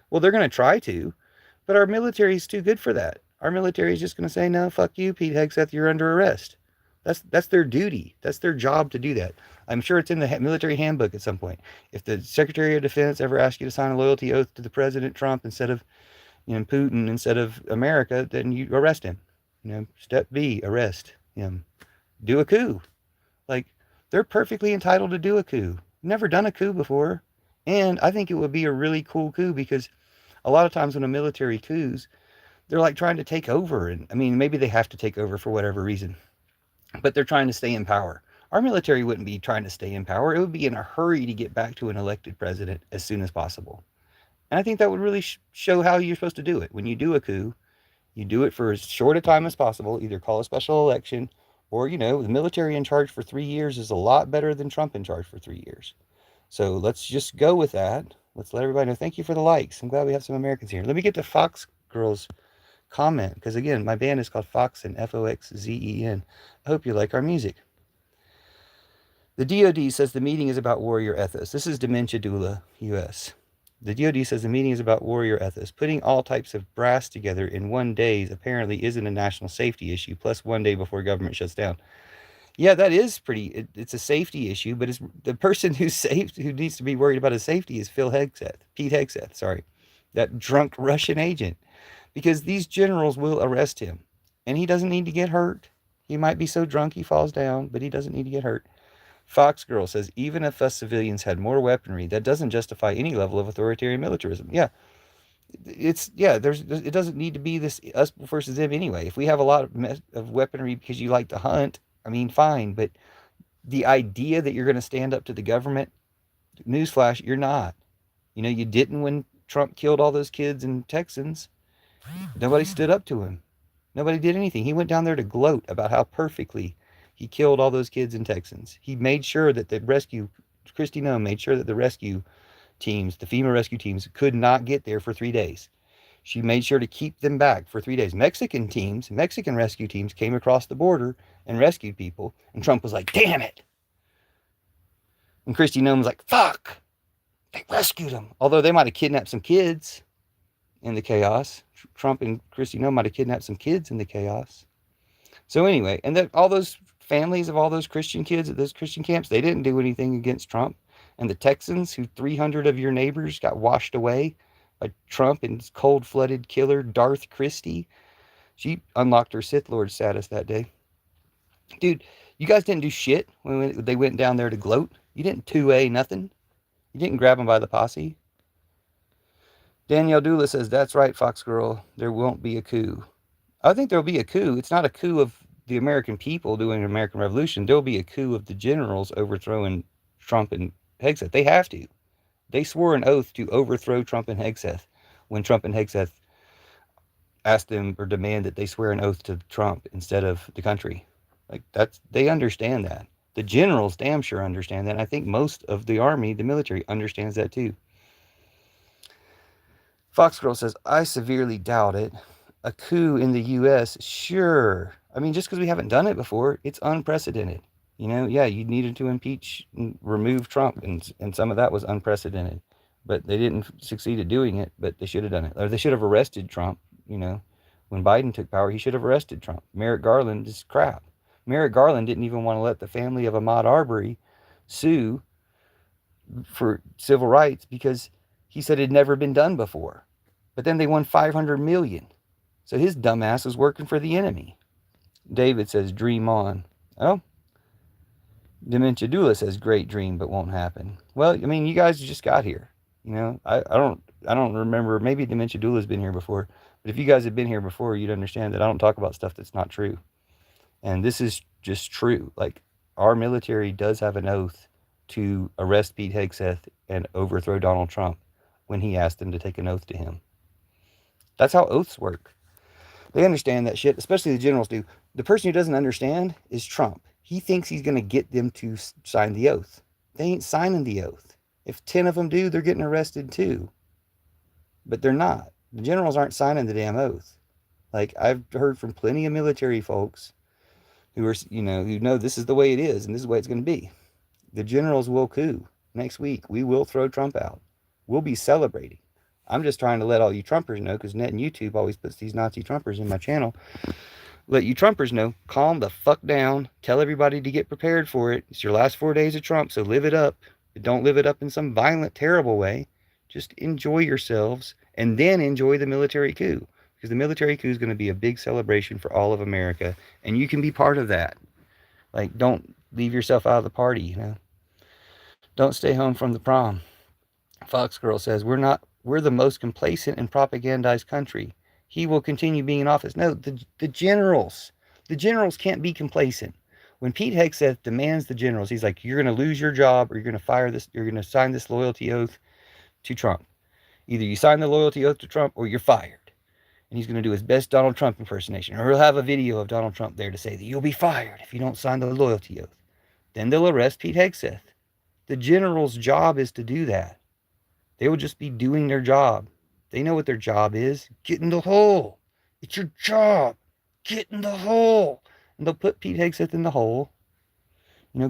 Well, they're going to try to, but our military is too good for that. Our military is just going to say, no, fuck you, Pete Hegseth, you're under arrest. That's their duty. That's their job to do that. I'm sure it's in the military handbook at some point. If the Secretary of Defense ever asks you to sign a loyalty oath to the President Trump instead of Putin, instead of America, then you arrest him. Step B, arrest him. Do a coup. Like, they're perfectly entitled to do a coup. Never done a coup before. And I think it would be a really cool coup because a lot of times when a military coups, they're like trying to take over. And maybe they have to take over for whatever reason, but they're trying to stay in power. our military wouldn't be trying to stay in power. It would be in a hurry to get back to an elected president as soon as possible. And I think that would really show how you're supposed to do it. When you do a coup, you do it for as short a time as possible, either call a special election or, the military in charge for 3 years is a lot better than Trump in charge for 3 years. So let's just go with that. Let's let everybody know. Thank you for the likes. I'm glad we have some Americans here. Let me get to Fox Girl's comment because, again, my band is called Fox and Foxzen. I hope you like our music. The DoD says the meeting is about warrior ethos. This is Dementia Doula, U.S. The DoD says the meeting is about warrior ethos. Putting all types of brass together in one day apparently isn't a national safety issue, plus 1 day before government shuts down. Yeah, that is pretty. It's a safety issue, but it's the person who needs to be worried about his safety is Pete Hegseth, sorry, that drunk Russian agent, because these generals will arrest him, and he doesn't need to get hurt. He might be so drunk he falls down, but he doesn't need to get hurt. Fox Girl says, even if us civilians had more weaponry, that doesn't justify any level of authoritarian militarism. Yeah, it doesn't need to be this us versus them anyway. If we have a lot of weaponry because you like to hunt, I mean, fine. But the idea that you're going to stand up to the government, newsflash, you're not. You didn't when Trump killed all those kids and Texans. Nobody stood up to him. Nobody did anything. He went down there to gloat about how perfectly he killed all those kids and Texans. He made sure that Kristi Noem made sure that the rescue teams, the FEMA rescue teams, could not get there for 3 days. She made sure to keep them back for 3 days. Mexican rescue teams came across the border and rescued people, and Trump was like, damn it. And Kristi Noem was like, fuck, they rescued them. Although they might have kidnapped some kids in the chaos. Trump and Kristi Noem might have kidnapped some kids in the chaos. So anyway, and all those families of all those Christian kids at those Christian camps, they didn't do anything against Trump. And the Texans, who 300 of your neighbors got washed away by Trump and his cold-blooded killer, Darth Christie. She unlocked her Sith Lord status that day. Dude, you guys didn't do shit when they went down there to gloat. You didn't 2A nothing. You didn't grab them by the posse. Danielle Doula says, that's right, Fox Girl. There won't be a coup. I think there'll be a coup. It's not a coup of the American people doing an American Revolution. There'll be a coup of the generals overthrowing Trump and Hegseth. They have to. They swore an oath to overthrow Trump and Hegseth when Trump and Hegseth asked them or demand that they swear an oath to Trump instead of the country. They understand that. The generals damn sure understand that. And I think most of the army, the military, understands that too. Fox Girl says, I severely doubt it. A coup in the U.S., sure. I mean, just because we haven't done it before, it's unprecedented. Yeah, you needed to impeach and remove Trump, and some of that was unprecedented. But they didn't succeed at doing it, but they should have done it. Or they should have arrested Trump, When Biden took power, he should have arrested Trump. Merrick Garland is crap. Merrick Garland didn't even want to let the family of Ahmaud Arbery sue for civil rights because he said it had never been done before. But then they won $500 million. So his dumbass was working for the enemy. David says, dream on. Oh. Dementia Doula says, great dream, but won't happen. Well, I mean, you guys just got here. I don't remember. Maybe Dementia Doula's been here before. But if you guys had been here before, you'd understand that I don't talk about stuff that's not true. And this is just true. Like, our military does have an oath to arrest Pete Hegseth and overthrow Donald Trump when he asked them to take an oath to him. That's how oaths work. They understand that shit, especially the generals do. The person who doesn't understand is Trump. He thinks he's going to get them to sign the oath. They ain't signing the oath. If 10 of them do, they're getting arrested too. But they're not. The generals aren't signing the damn oath. Like, I've heard from plenty of military folks who are, who know this is the way it is and this is the way it's going to be. The generals will coup next week. We will throw Trump out. We'll be celebrating. I'm just trying to let all you Trumpers know, because Net and YouTube always puts these Nazi Trumpers in my channel. Let you Trumpers know, calm the fuck down. Tell everybody to get prepared for it. It's your last 4 days of Trump, so live it up. But don't live it up in some violent, terrible way. Just enjoy yourselves, and then enjoy the military coup. Because the military coup is going to be a big celebration for all of America, and you can be part of that. Like, don't leave yourself out of the party, Don't stay home from the prom. Fox Girl says, we're the most complacent and propagandized country. He will continue being in office. No, the generals can't be complacent. When Pete Hegseth demands the generals, he's like, you're going to lose your job or you're going to fire this, you're going to sign this loyalty oath to Trump. Either you sign the loyalty oath to Trump or you're fired. And he's going to do his best Donald Trump impersonation. Or he'll have a video of Donald Trump there to say that you'll be fired if you don't sign the loyalty oath. Then they'll arrest Pete Hegseth. The general's job is to do that. They will just be doing their job. They know what their job is. Get in the hole. It's your job. Get in the hole. And they'll put Pete Hegseth in the hole.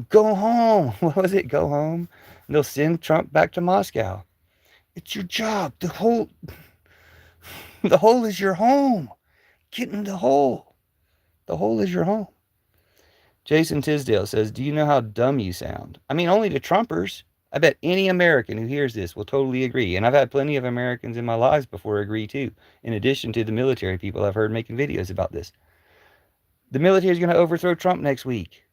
Go home. What was it? Go home. And they'll send Trump back to Moscow. It's your job. The hole is your home. Get in the hole. The hole is your home. Jason Tisdale says, do you know how dumb you sound? I mean, only to Trumpers. I bet any American who hears this will totally agree. And I've had plenty of Americans in my lives before agree too, in addition to the military people I've heard making videos about this. The military is going to overthrow Trump next week.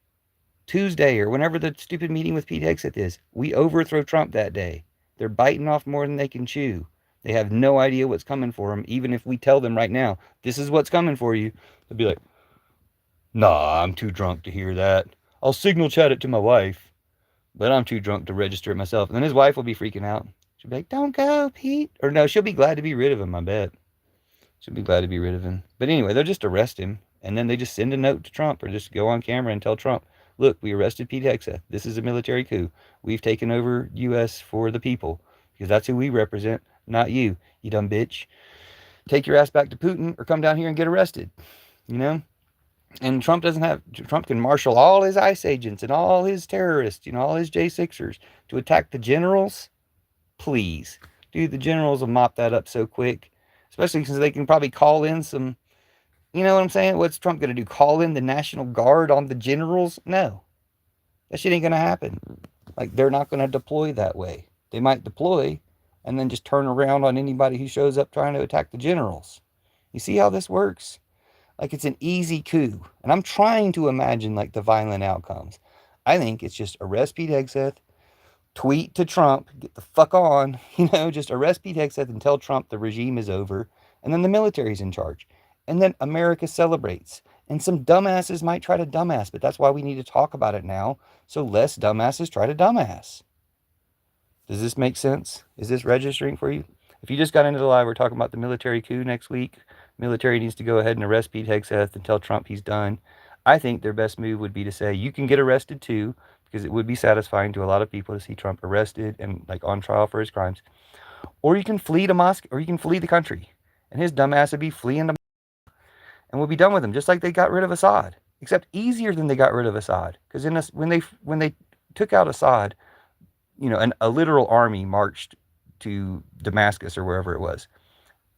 Tuesday or whenever the stupid meeting with Pete Hegseth is. We overthrow Trump that day. They're biting off more than they can chew. They have no idea what's coming for them. Even if we tell them right now, this is what's coming for you, they'll be like, nah, I'm too drunk to hear that. I'll signal chat it to my wife, but I'm too drunk to register it myself. And then his wife will be freaking out. She'll be like, don't go, Pete. Or no, she'll be glad to be rid of him, I bet. She'll be glad to be rid of him. But anyway, they'll just arrest him. And then they just send a note to Trump or just go on camera and tell Trump, look, we arrested Pete Hegseth. This is a military coup. We've taken over U.S. for the people. Because that's who we represent, not you, you dumb bitch. Take your ass back to Putin or come down here and get arrested. And Trump can marshal all his ICE agents and all his terrorists, all his J6ers to attack the generals. Please. Dude, the generals will mop that up so quick. Especially since they can probably call in some, you know what I'm saying? What's Trump going to do? Call in the National Guard on the generals? No. That shit ain't going to happen. Like, they're not going to deploy that way. They might deploy and then just turn around on anybody who shows up trying to attack the generals. You see how this works? Like, it's an easy coup. And I'm trying to imagine, like, the violent outcomes. I think it's just arrest Pete Hegseth, tweet to Trump, get the fuck on, just arrest Pete Hegseth and tell Trump the regime is over. And then the military's in charge. And then America celebrates. And some dumbasses might try to dumbass, but that's why we need to talk about it now, so less dumbasses try to dumbass. Does this make sense? Is this registering for you? If you just got into the live, we're talking about the military coup next week. Military needs to go ahead and arrest Pete Hegseth and tell Trump he's done. I think their best move would be to say, you can get arrested too, because it would be satisfying to a lot of people to see Trump arrested and like on trial for his crimes. Or you can flee to Moscow, or you can flee the country. And his dumb ass would be fleeing to Moscow. And we'll be done with him, just like they got rid of Assad. Except easier than they got rid of Assad. Because when they took out Assad, a literal army marched to Damascus or wherever it was.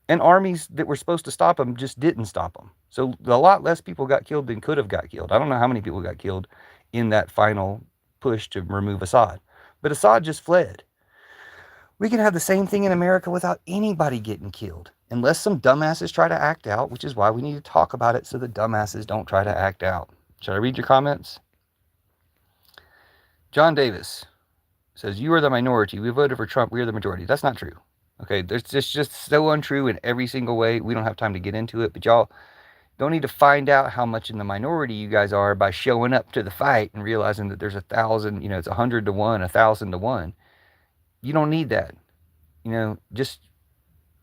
And armies that were supposed to stop them just didn't stop them. So a lot less people got killed than could have got killed. I don't know how many people got killed in that final push to remove Assad. But Assad just fled. We can have the same thing in America without anybody getting killed. Unless some dumbasses try to act out, which is why we need to talk about it so the dumbasses don't try to act out. Should I read your comments? John Davis says, you are the minority. We voted for Trump. We are the majority. That's not true. Okay, it's just so untrue in every single way. We don't have time to get into it, but y'all don't need to find out how much in the minority you guys are by showing up to the fight and realizing that there's 1,000, it's 100 to 1, 1,000 to 1. You don't need that.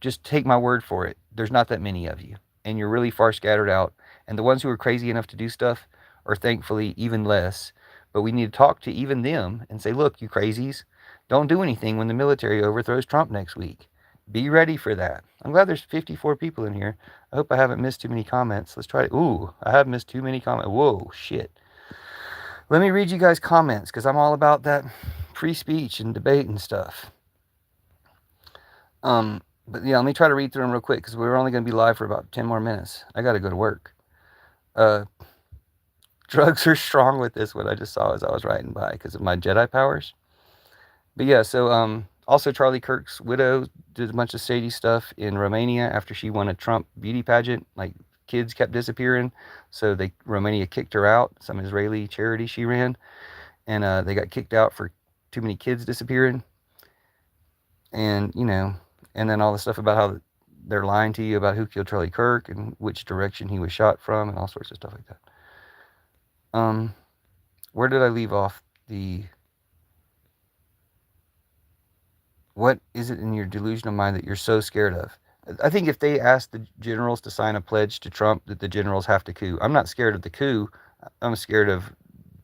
Just take my word for it. There's not that many of you, and you're really far scattered out. And the ones who are crazy enough to do stuff are thankfully even less. But we need to talk to even them and say, look, you crazies, don't do anything when the military overthrows Trump next week. Be ready for that. I'm glad there's 54 people in here. I hope I haven't missed too many comments. Let's try to... Ooh, I have missed too many comments. Whoa, shit. Let me read you guys' comments, because I'm all about that free speech and debate and stuff. But yeah, let me try to read through them real quick, because we're only going to be live for about 10 more minutes. I got to go to work. Drugs are strong with this, what I just saw as I was riding by, because of my Jedi powers. But yeah, so also Charlie Kirk's widow did a bunch of shady stuff in Romania after she won a Trump beauty pageant. Like, kids kept disappearing, so Romania kicked her out, some Israeli charity she ran, and they got kicked out for too many kids disappearing. And, and then all the stuff about how they're lying to you about who killed Charlie Kirk and which direction he was shot from and all sorts of stuff like that. where did I leave off? What is it in your delusional mind that you're so scared of? I think if they asked the generals to sign a pledge to Trump, that the generals have to coup. I'm not scared of the coup. I'm scared of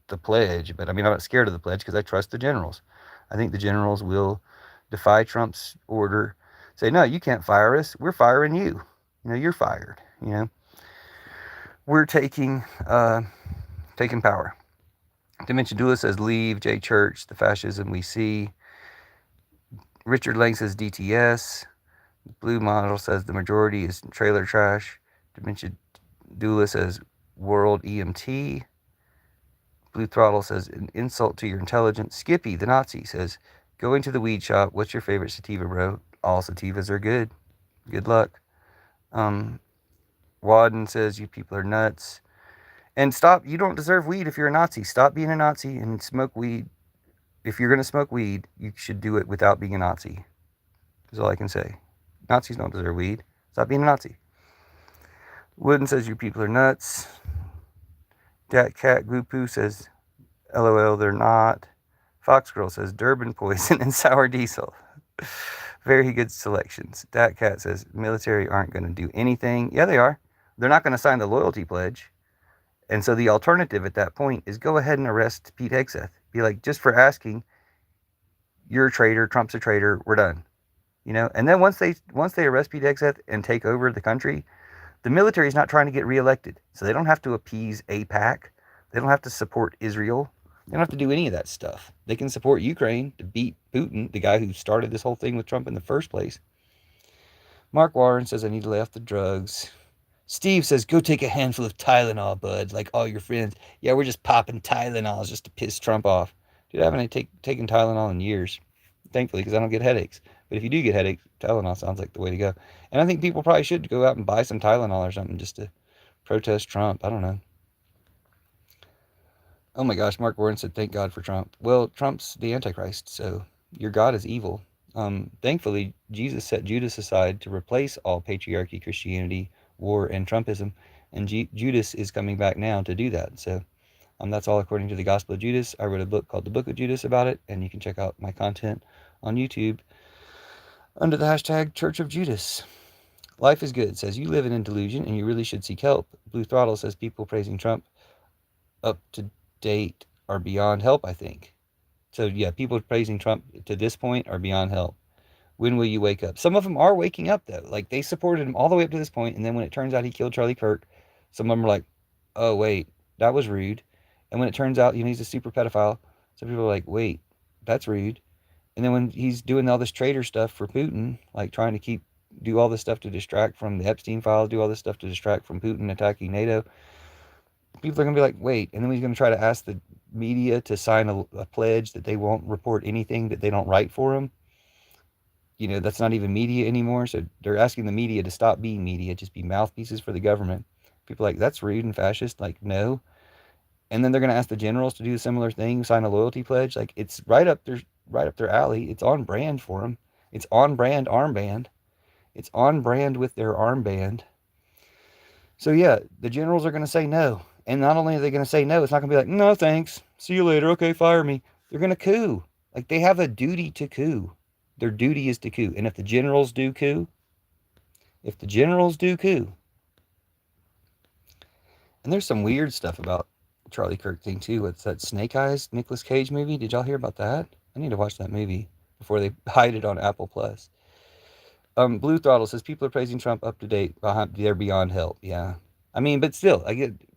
the pledge, but I mean, I'm not scared of the pledge because I trust the generals. I think the generals will defy Trump's order, say, no, you can't fire us. We're firing you. You're fired. We're taking power. Dimension Duelist says, leave, J Church, the fascism we see. Richard Lang says, DTS. Blue Model says, the majority is trailer trash. Dimension Duelist says, world EMT. Blue Throttle says, an insult to your intelligence. Skippy, the Nazi, says, going to the weed shop. What's your favorite sativa, bro? All sativas are good. Good luck. Wadden says, you people are nuts. And stop. You don't deserve weed if you're a Nazi. Stop being a Nazi and smoke weed. If you're going to smoke weed, you should do it without being a Nazi. That's all I can say. Nazis don't deserve weed. Stop being a Nazi. Wooden says, you people are nuts. Dat Cat Goopoo says, LOL, they're not. Fox Girl says, Durban poison and sour diesel. Very good selections. Dat Cat says, military aren't going to do anything. Yeah, they are. They're not going to sign the loyalty pledge. And so the alternative at that point is go ahead and arrest Pete Hegseth. Be like, just for asking, you're a traitor, Trump's a traitor, we're done. And then once they arrest Pete Hegseth and take over the country, the military is not trying to get reelected. So they don't have to appease AIPAC. They don't have to support Israel. They don't have to do any of that stuff. They can support Ukraine to beat Putin, the guy who started this whole thing with Trump in the first place. Mark Warren says, I need to lay off the drugs. Steve says, go take a handful of Tylenol, bud, like all your friends. Yeah, we're just popping Tylenols just to piss Trump off. Dude, I haven't taken Tylenol in years, thankfully, because I don't get headaches. But if you do get headaches, Tylenol sounds like the way to go. And I think people probably should go out and buy some Tylenol or something just to protest Trump. I don't know. Oh my gosh, Mark Warren said, thank God for Trump. Well, Trump's the Antichrist, so your God is evil. Thankfully, Jesus set Judas aside to replace all patriarchy, Christianity, war, and Trumpism, and Judas is coming back now to do that. So that's all according to the Gospel of Judas. I wrote a book called The Book of Judas about it, and you can check out my content on YouTube under the hashtag Church of Judas. Life is Good says, you live in a delusion and you really should seek help. Blue Throttle says, people praising Trump up to date are beyond help, I think. So yeah, people praising Trump to this point are beyond help. When will you wake up? Some of them are waking up, though. Like, they supported him all the way up to this point, and then when it turns out he killed Charlie Kirk, some of them are like, oh, wait, that was rude. And when it turns out, he's a super pedophile, some people are like, wait, that's rude. And then when he's doing all this traitor stuff for Putin, like trying to do all this stuff to distract from the Epstein files, do all this stuff to distract from Putin attacking NATO, people are going to be like, wait. And then he's going to try to ask the media to sign a pledge that they won't report anything that they don't write for him. That's not even media anymore. So they're asking the media to stop being media, just be mouthpieces for the government. People are like, that's rude and fascist. Like, no. And then they're going to ask the generals to do a similar thing, sign a loyalty pledge. Like, it's right up their alley. It's on brand for them. It's on brand armband. It's on brand with their armband. So yeah, the generals are going to say no. And not only are they going to say no, it's not going to be like, no, thanks. See you later. Okay, fire me. They're going to coup. Like, they have a duty to coup. Their duty is to coup. And if the generals do coup, and there's some weird stuff about Charlie Kirk thing too. What's that Snake Eyes Nicolas Cage movie? Did y'all hear about that? I need to watch that movie before they hide it on Apple Plus. Blue Throttle says, people are praising Trump up to date. They're beyond help. Yeah. I mean, but still,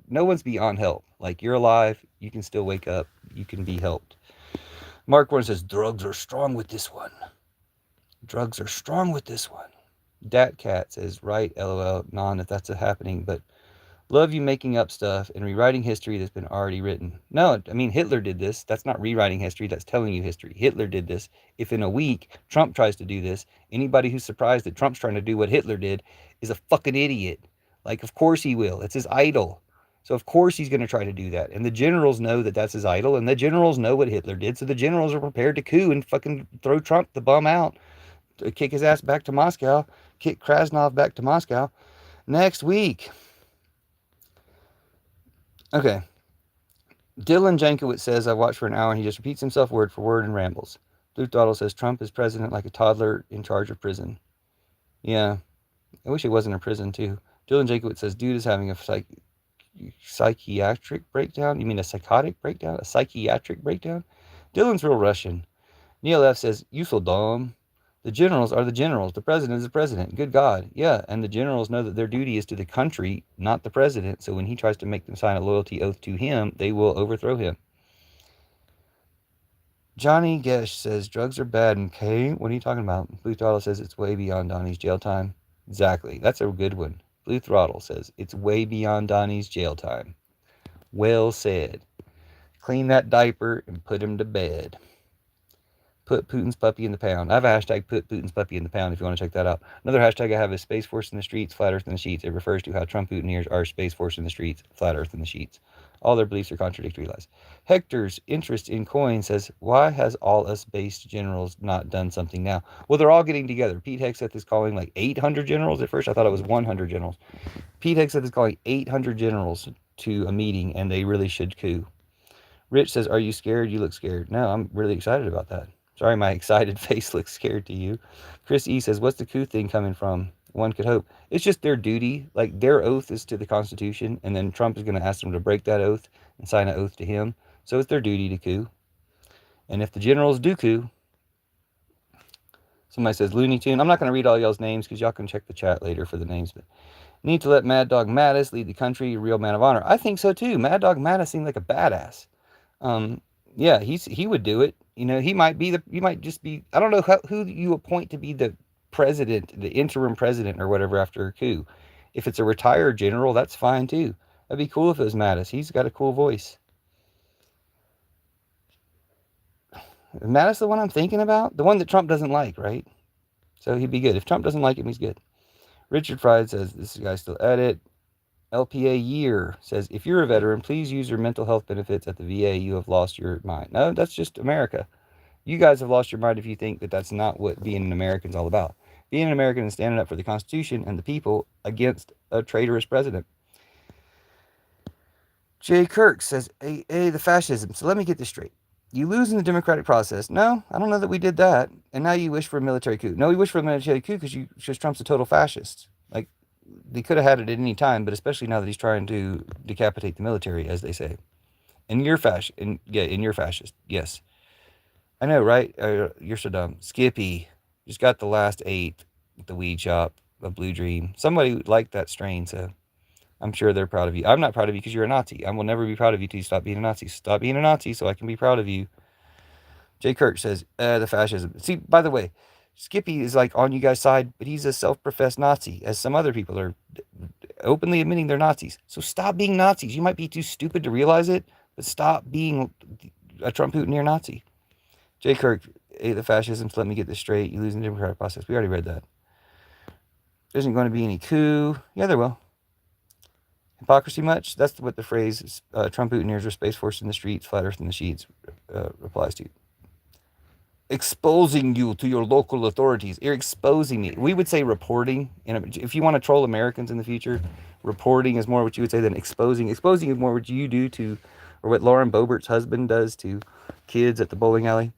no one's beyond help. Like, you're alive. You can still wake up. You can be helped. Mark Warren says, drugs are strong with this one. Dat Cat says, right, LOL, non, if that's happening, but love you making up stuff and rewriting history that's been already written. No, I mean, Hitler did this. That's not rewriting history. That's telling you history. Hitler did this. If in a week Trump tries to do this, anybody who's surprised that Trump's trying to do what Hitler did is a fucking idiot. Like, of course he will. It's his idol. So of course he's going to try to do that. And the generals know that that's his idol, and the generals know what Hitler did. So the generals are prepared to coup and fucking throw Trump the bum out, kick his ass back to Moscow, kick Krasnov back to Moscow next week. Okay. Dylan Jankowicz says, I watched for an hour and he just repeats himself word for word and rambles. Blue Throttle says, Trump is president like a toddler in charge of prison. Yeah, I wish he wasn't in prison, too. Dylan Jankowicz says, dude is having a psychiatric breakdown. You mean a psychotic breakdown? A psychiatric breakdown? Dylan's real Russian. Neil F. says, you so dumb. The generals are the generals. The president is the president. Good God. Yeah, and the generals know that their duty is to the country, not the president. So when he tries to make them sign a loyalty oath to him, they will overthrow him. Johnny Gesh says, drugs are bad. Okay, what are you talking about? Blue Throttle says, it's way beyond Donnie's jail time. Exactly. That's a good one. Blue Throttle says, it's way beyond Donnie's jail time. Well said. Clean that diaper and put him to bed. Put Putin's puppy in the pound. I have a hashtag, put Putin's puppy in the pound, if you want to check that out. Another hashtag I have is Space Force in the streets, Flat Earth in the sheets. It refers to how Trump Putineers are Space Force in the streets, Flat Earth in the sheets. All their beliefs are contradictory lies. Hector's interest in coin says, why has all us based generals not done something now? Well, they're all getting together. Pete Hegseth is calling like 800 generals. At first, I thought it was 100 generals. Pete Hegseth is calling 800 generals to a meeting, and they really should coup. Rich says, are you scared? You look scared. No, I'm really excited about that. Sorry, my excited face looks scared to you. Chris E says, what's the coup thing coming from? One could hope. It's just their duty. Like, their oath is to the Constitution, and then Trump is going to ask them to break that oath and sign an oath to him. So it's their duty to coup. And if the generals do coup, somebody says Looney Tune. I'm not going to read all y'all's names because y'all can check the chat later for the names. But need to let Mad Dog Mattis lead the country, a real man of honor. I think so too. Mad Dog Mattis seemed like a badass. Yeah, he would do it. You know, he might just be. I don't know who you appoint to be the president, the interim president or whatever after a coup. If it's a retired general, that's fine too. That'd be cool if it was Mattis. He's got a cool voice. Mattis, the one I'm thinking about, the one that Trump doesn't like, right? So he'd be good. If Trump doesn't like him, he's good. Richard Fried says, this guy's still at it. LPA Year says, if you're a veteran, please use your mental health benefits at the VA. You have lost your mind. No, that's just America. You guys have lost your mind if you think that that's not what being an American is all about. Being an American is standing up for the Constitution and the people against a traitorous president. Jay Kirk says, hey, the fascism. So let me get this straight. You lose in the democratic process. No, I don't know that we did that. And now you wish for a military coup. No, we wish for a military coup because Trump's a total fascist. Like, they could have had it at any time, but especially now that he's trying to decapitate the military, as they say. And you're fascist. And you're fascist. Yes. I know, right? You're so dumb. Skippy just got the last 8 at the weed shop of Blue Dream. Somebody liked that strain, so I'm sure they're proud of you. I'm not proud of you because you're a Nazi. I will never be proud of you till you stop being a Nazi. Stop being a Nazi so I can be proud of you. Jay Kirk says, the fascism. See, by the way, Skippy is like on you guys' side, but he's a self-professed Nazi, as some other people are openly admitting they're Nazis. So stop being Nazis. You might be too stupid to realize it, but stop being a Trump Putineer Nazi. Jay Kirk, the fascism, so let me get this straight. You lose in the democratic process. We already read that. There isn't going to be any coup. Yeah, there will. Hypocrisy much? That's what the phrase Trump Putineers are Space Force in the streets, Flat Earth in the sheets applies to. Exposing you to your local authorities. You're exposing me. We would say reporting. If you want to troll Americans in the future, reporting is more what you would say than exposing. Exposing is more what you do to, or what Lauren Boebert's husband does to kids at the bowling alley.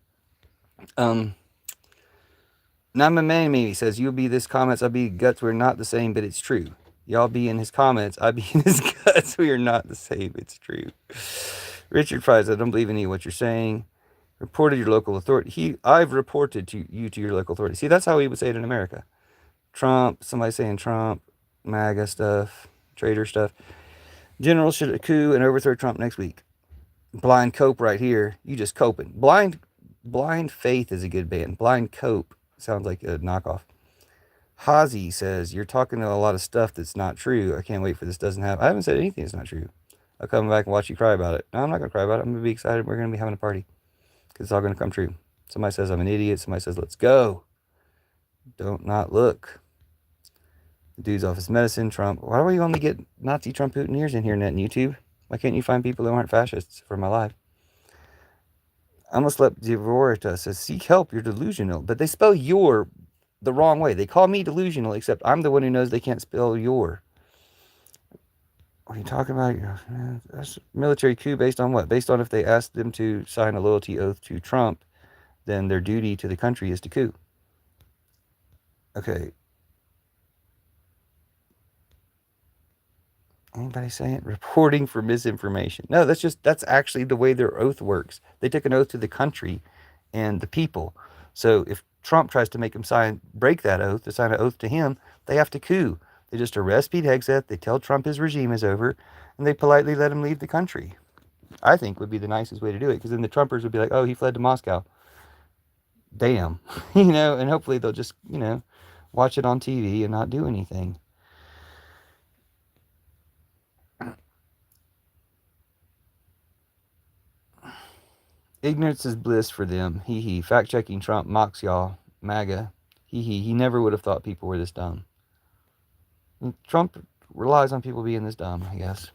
Namamami says, you'll be this comments, I'll be guts, we're not the same, but it's true. Y'all be in his comments, I be in his guts, we are not the same, it's true. Richard Fries, I don't believe any of what you're saying. Reported your local authority. I've reported to you to your local authority. See, that's how we would say it in America. Trump, somebody saying Trump, MAGA stuff, traitor stuff. Generals should coup and overthrow Trump next week. Blind Cope right here. You just coping. Blind Faith is a good band. Blind Cope sounds like a knockoff. Hazy says, you're talking a lot of stuff that's not true. I can't wait for this doesn't happen. I haven't said anything that's not true. I'll come back and watch you cry about it. No, I'm not going to cry about it. I'm going to be excited. We're going to be having a party. Because it's all going to come true. Somebody says I'm an idiot. Somebody says, let's go. Don't not look. The dude's off his medicine. Trump. Why do we only get Nazi Trump Putineers in here, net and YouTube? Why can't you find people who aren't fascists for my life? Almost let Devorita says, seek help, you're delusional. But they spell your the wrong way. They call me delusional, except I'm the one who knows they can't spell your. What are you talking about? That's military coup based on what? Based on if they asked them to sign a loyalty oath to Trump, then their duty to the country is to coup. Okay. Anybody saying reporting for misinformation? No, that's actually the way their oath works. They took an oath to the country and the people. So if Trump tries to make them break that oath, to sign an oath to him, they have to coup. They just arrest Pete Hegseth, they tell Trump his regime is over, and they politely let him leave the country. I think would be the nicest way to do it, because then the Trumpers would be like, oh, he fled to Moscow. Damn. And hopefully they'll just, watch it on TV and not do anything. Ignorance is bliss for them. Hee hee. Fact checking Trump mocks y'all. MAGA. Hee hee. He never would have thought people were this dumb. Trump relies on people being this dumb, I guess.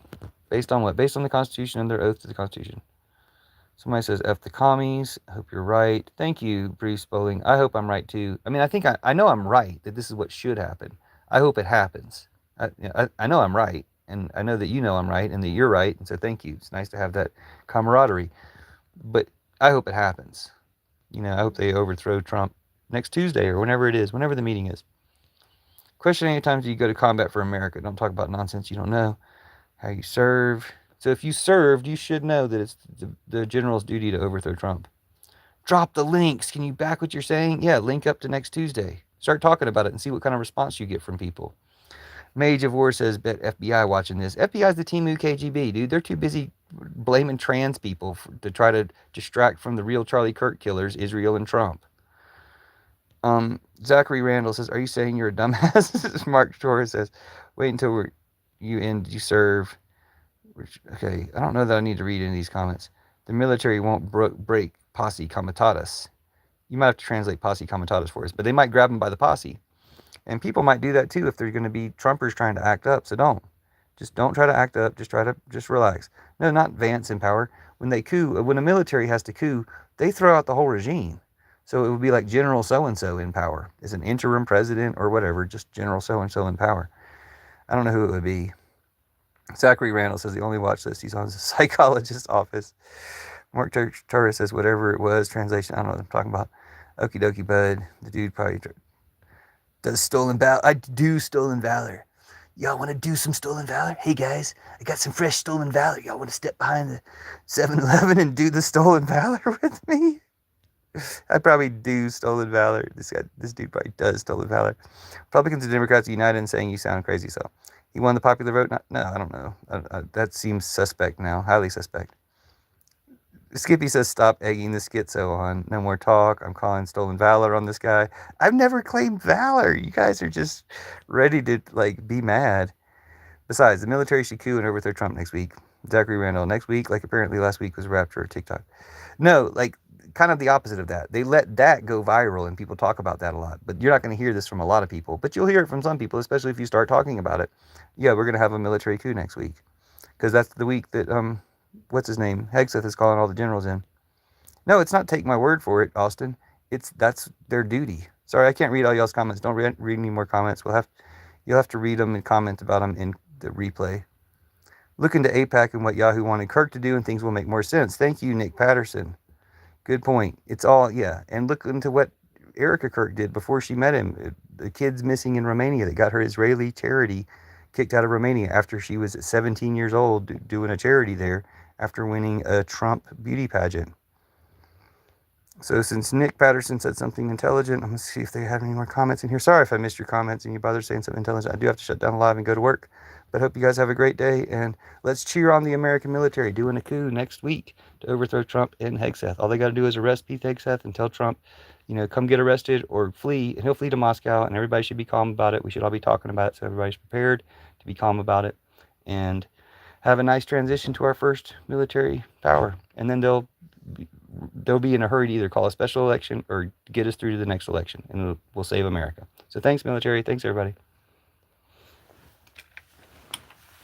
Based on what? Based on the Constitution and their oath to the Constitution. Somebody says, F the commies. I hope you're right. Thank you, Bruce Bowling. I hope I'm right too. I mean, I know I'm right, that this is what should happen. I hope it happens. I know I'm right. And I know that you know I'm right and that you're right. And so thank you. It's nice to have that camaraderie. But I hope it happens. I hope they overthrow Trump next Tuesday or whenever it is, whenever the meeting is. Question: any times you go to combat for America? Don't talk about nonsense you don't know. How you serve. So if you served, you should know that it's the general's duty to overthrow Trump. Drop the links. Can you back what you're saying? Yeah, link up to next Tuesday. Start talking about it and see what kind of response you get from people. Mage of War says, bet FBI watching this. FBI's the team of KGB, dude. They're too busy blaming trans people to try to distract from the real Charlie Kirk killers, Israel and Trump. Zachary Randall says, are you saying you're a dumbass? Mark Torres says, wait until you end, you serve. Okay, I don't know that I need to read any of these comments. The military won't break posse comitatus. You might have to translate posse comitatus for us, but they might grab them by the posse. And people might do that too if they're going to be Trumpers trying to act up. So don't. Just don't try to act up. Just relax. No, not Vance in power. When they coup, when a military has to coup, they throw out the whole regime. So it would be like General so-and-so in power. As an interim president or whatever, just General so-and-so in power. I don't know who it would be. Zachary Randall says the only watch list he's on is a psychologist's office. Mark Torres says whatever it was, translation, I don't know what I'm talking about. Okie dokie, bud. The dude probably does stolen valor. I do stolen valor. Y'all want to do some stolen valor? Hey guys, I got some fresh stolen valor. Y'all want to step behind the 7-Eleven and do the stolen valor with me? I'd probably do stolen valor. This dude probably does stolen valor. Republicans and Democrats united in saying you sound crazy. So he won the popular vote? No, I don't know. That seems suspect now. Highly suspect. Skippy says, stop egging the schizo on. No more talk. I'm calling stolen valor on this guy. I've never claimed valor. You guys are just ready to, be mad. Besides, the military should coup and overthrow Trump next week. Zachary Randall, next week, apparently last week was Rapture or TikTok. No, kind of the opposite of that. They let that go viral and people talk about that a lot. But you're not going to hear this from a lot of people. But you'll hear it from some people, especially if you start talking about it. Yeah, we're going to have a military coup next week. Because that's the week that, what's his name? Hegseth is calling all the generals in. No, it's not take my word for it, Austin. That's their duty. Sorry, I can't read all y'all's comments. Don't read any more comments. You'll have to read them and comment about them in the replay. Look into AIPAC and what Yahoo wanted Kirk to do, and things will make more sense. Thank you, Nick Patterson. Good point. It's all, yeah. And look into what Erica Kirk did before she met him. The kids missing in Romania that got her Israeli charity kicked out of Romania after she was 17 years old doing a charity there after winning a Trump beauty pageant. So since Nick Patterson said something intelligent, I'm going to see if they have any more comments in here. Sorry if I missed your comments and you bothered saying something intelligent. I do have to shut down the live and go to work. But hope you guys have a great day. And let's cheer on the American military doing a coup next week to overthrow Trump and Hegseth. All they got to do is arrest Pete Hegseth and tell Trump, come get arrested or flee. And he'll flee to Moscow. And everybody should be calm about it. We should all be talking about it so everybody's prepared to be calm about it. And have a nice transition to our first military power. And then they'll be in a hurry to either call a special election or get us through to the next election, and we'll save America. So thanks, military. Thanks, everybody.